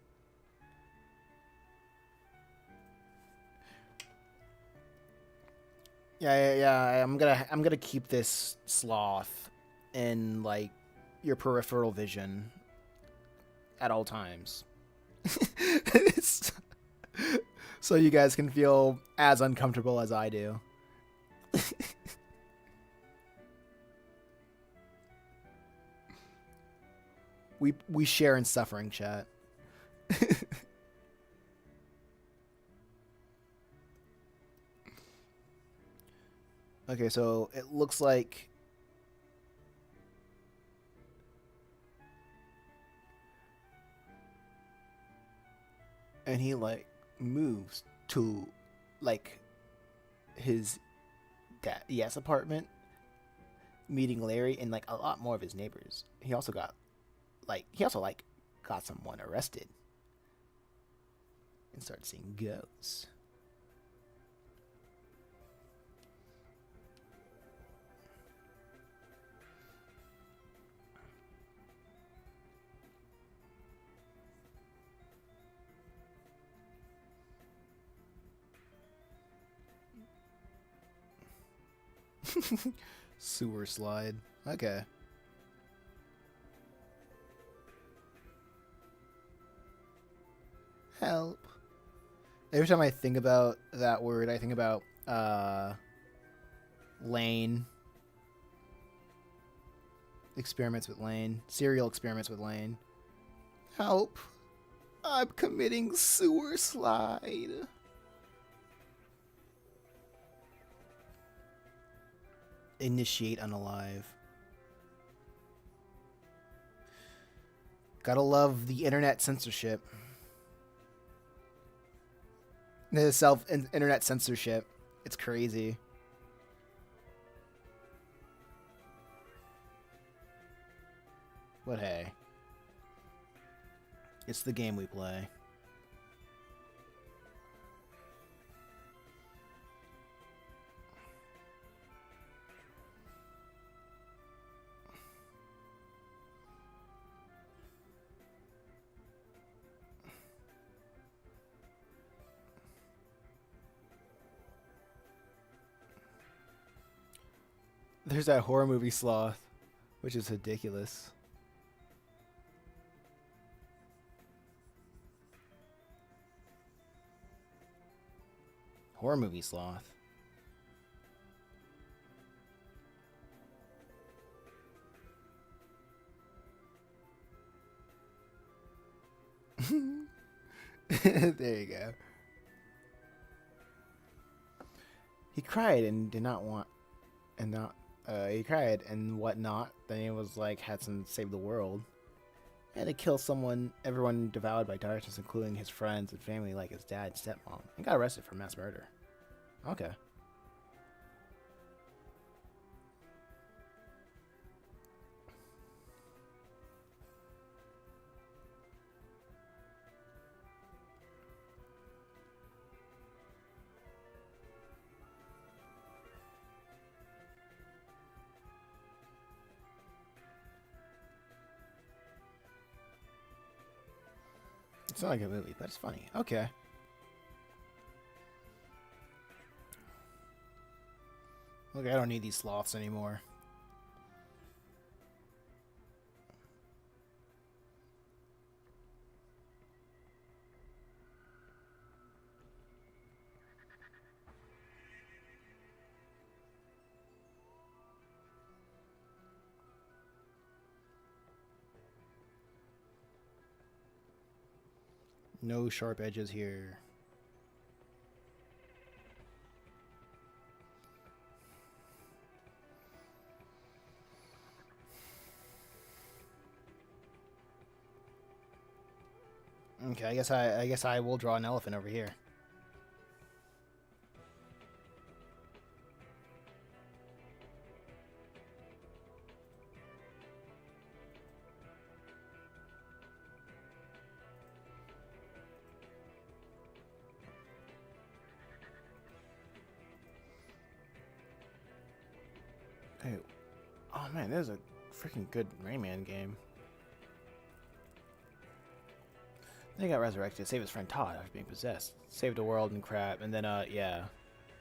Yeah. I'm gonna keep this sloth in like your peripheral vision at all times. So you guys can feel as uncomfortable as I do. we share in suffering, chat. Okay, so it looks like and he like moves to like his dad's apartment, meeting Larry and like a lot more of his neighbors. He also got someone arrested and started seeing ghosts. Sewer slide. Okay. Help. Every time I think about that word, I think about Lane. Experiments with Lane. Serial experiments with Lane. Help. I'm committing sewer slide. Initiate unalive. Gotta love the internet censorship. The internet censorship. It's crazy. But hey. It's the game we play. There's that horror movie sloth, which is ridiculous. Horror movie sloth. There you go. He cried and did not want, and not. He cried and whatnot. Then he was like, had some save the world. He had to kill someone, everyone devoured by darkness, including his friends and family, like his dad and stepmom, and got arrested for mass murder. Okay. It's not like a movie, but it's funny. Okay. Okay, I don't need these sloths anymore. No sharp edges here. Okay, I guess I will draw an elephant over here. Hey, oh man, this is a freaking good Rayman game. Then he got resurrected, saved his friend Todd after being possessed, saved the world and crap, and then yeah,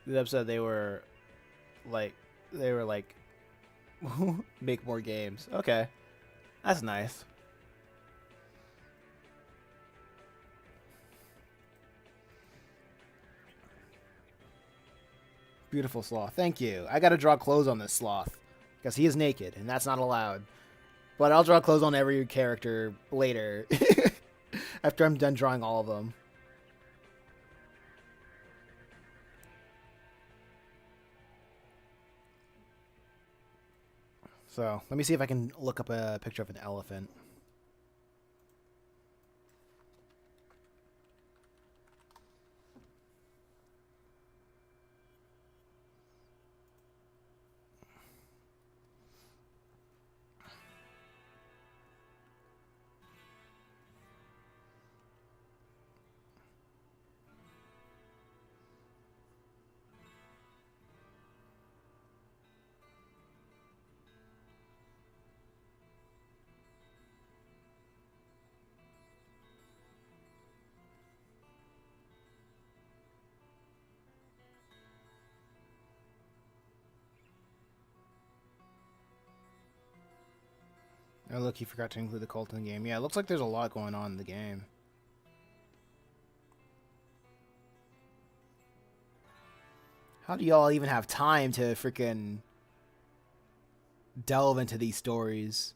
the episode they were like make more games. Okay, that's nice. Beautiful sloth. Thank you. I got to draw clothes on this sloth because he is naked and that's not allowed. But I'll draw clothes on every character later after I'm done drawing all of them. So let me see if I can look up a picture of an elephant. Oh, look, he forgot to include the cult in the game. Yeah, it looks like there's a lot going on in the game. How do y'all even have time to freaking delve into these stories?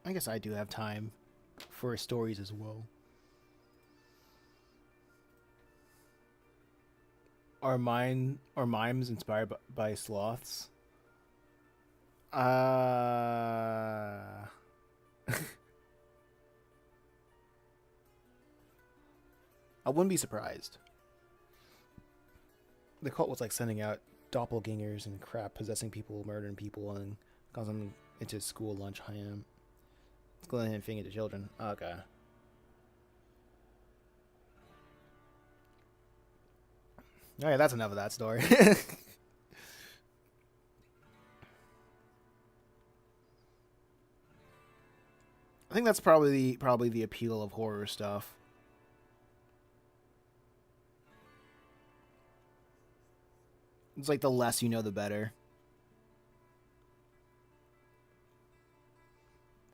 I guess I do have time for stories as well. Are mimes inspired by sloths? I wouldn't be surprised. The cult was like sending out doppelgangers and crap, possessing people, murdering people, and causing them into school lunch ham. Glenn and finger to children. Okay. Alright, that's enough of that story. I think that's probably the appeal of horror stuff. It's like the less you know, the better.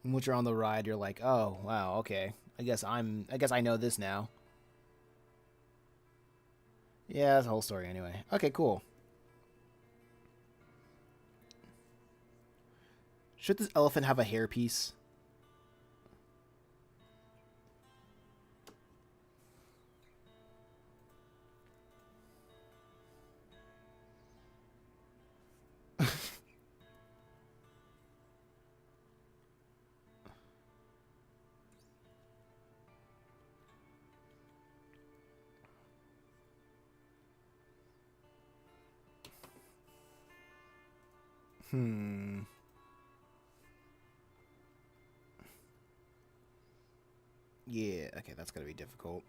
And once you're on the ride, you're like, oh wow, okay. I guess I know this now. Yeah, that's the whole story anyway. Okay, cool. Should this elephant have a hairpiece? Hmm. Yeah, okay, that's gonna be difficult.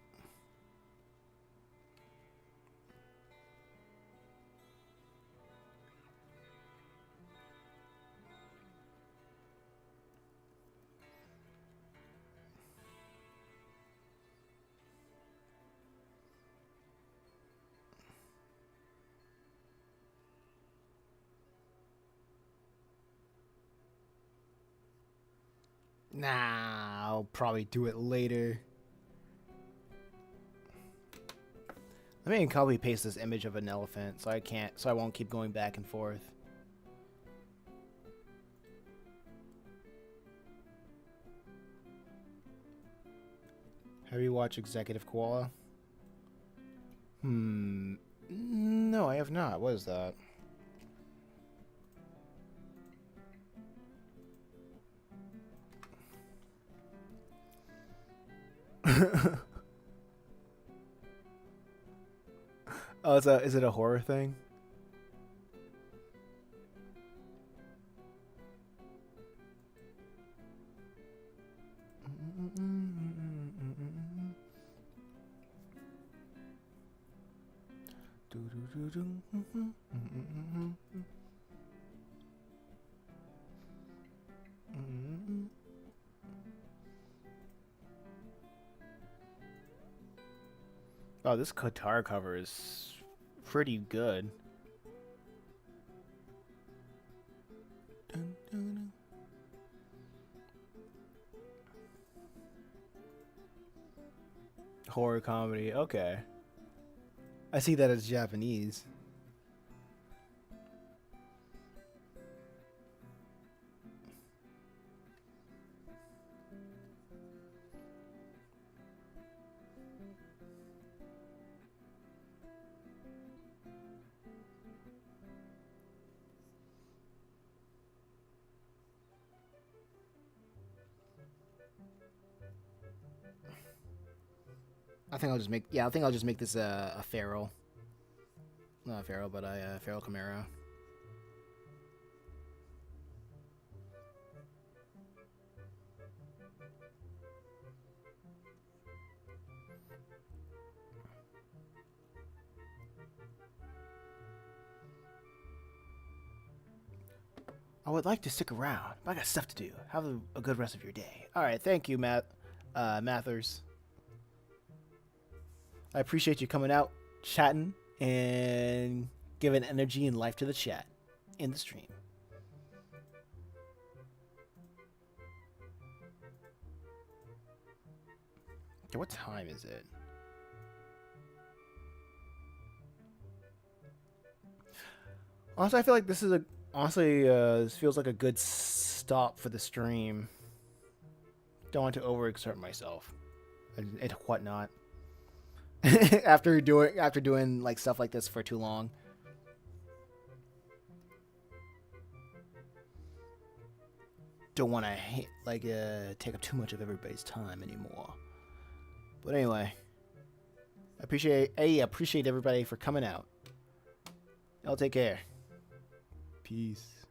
Nah, I'll probably do it later. Let me copy paste this image of an elephant so I won't keep going back and forth. Have you watched Executive Koala? No, I have not. What is that? Oh, is it a horror thing? Oh, this guitar cover is pretty good. Horror comedy, okay. I see that as Japanese. I think I'll just make this a feral. Not a feral, but a feral Chimera. I would like to stick around, but I got stuff to do. Have a good rest of your day. All right, thank you, Mathers. I appreciate you coming out, chatting, and giving energy and life to the chat in the stream. Okay, what time is it? Honestly, I feel like this is this feels like a good stop for the stream. Don't want to overexert myself and whatnot. after doing like stuff like this for too long. Don't want to take up too much of everybody's time anymore. But anyway, I appreciate everybody for coming out. Y'all take care. Peace.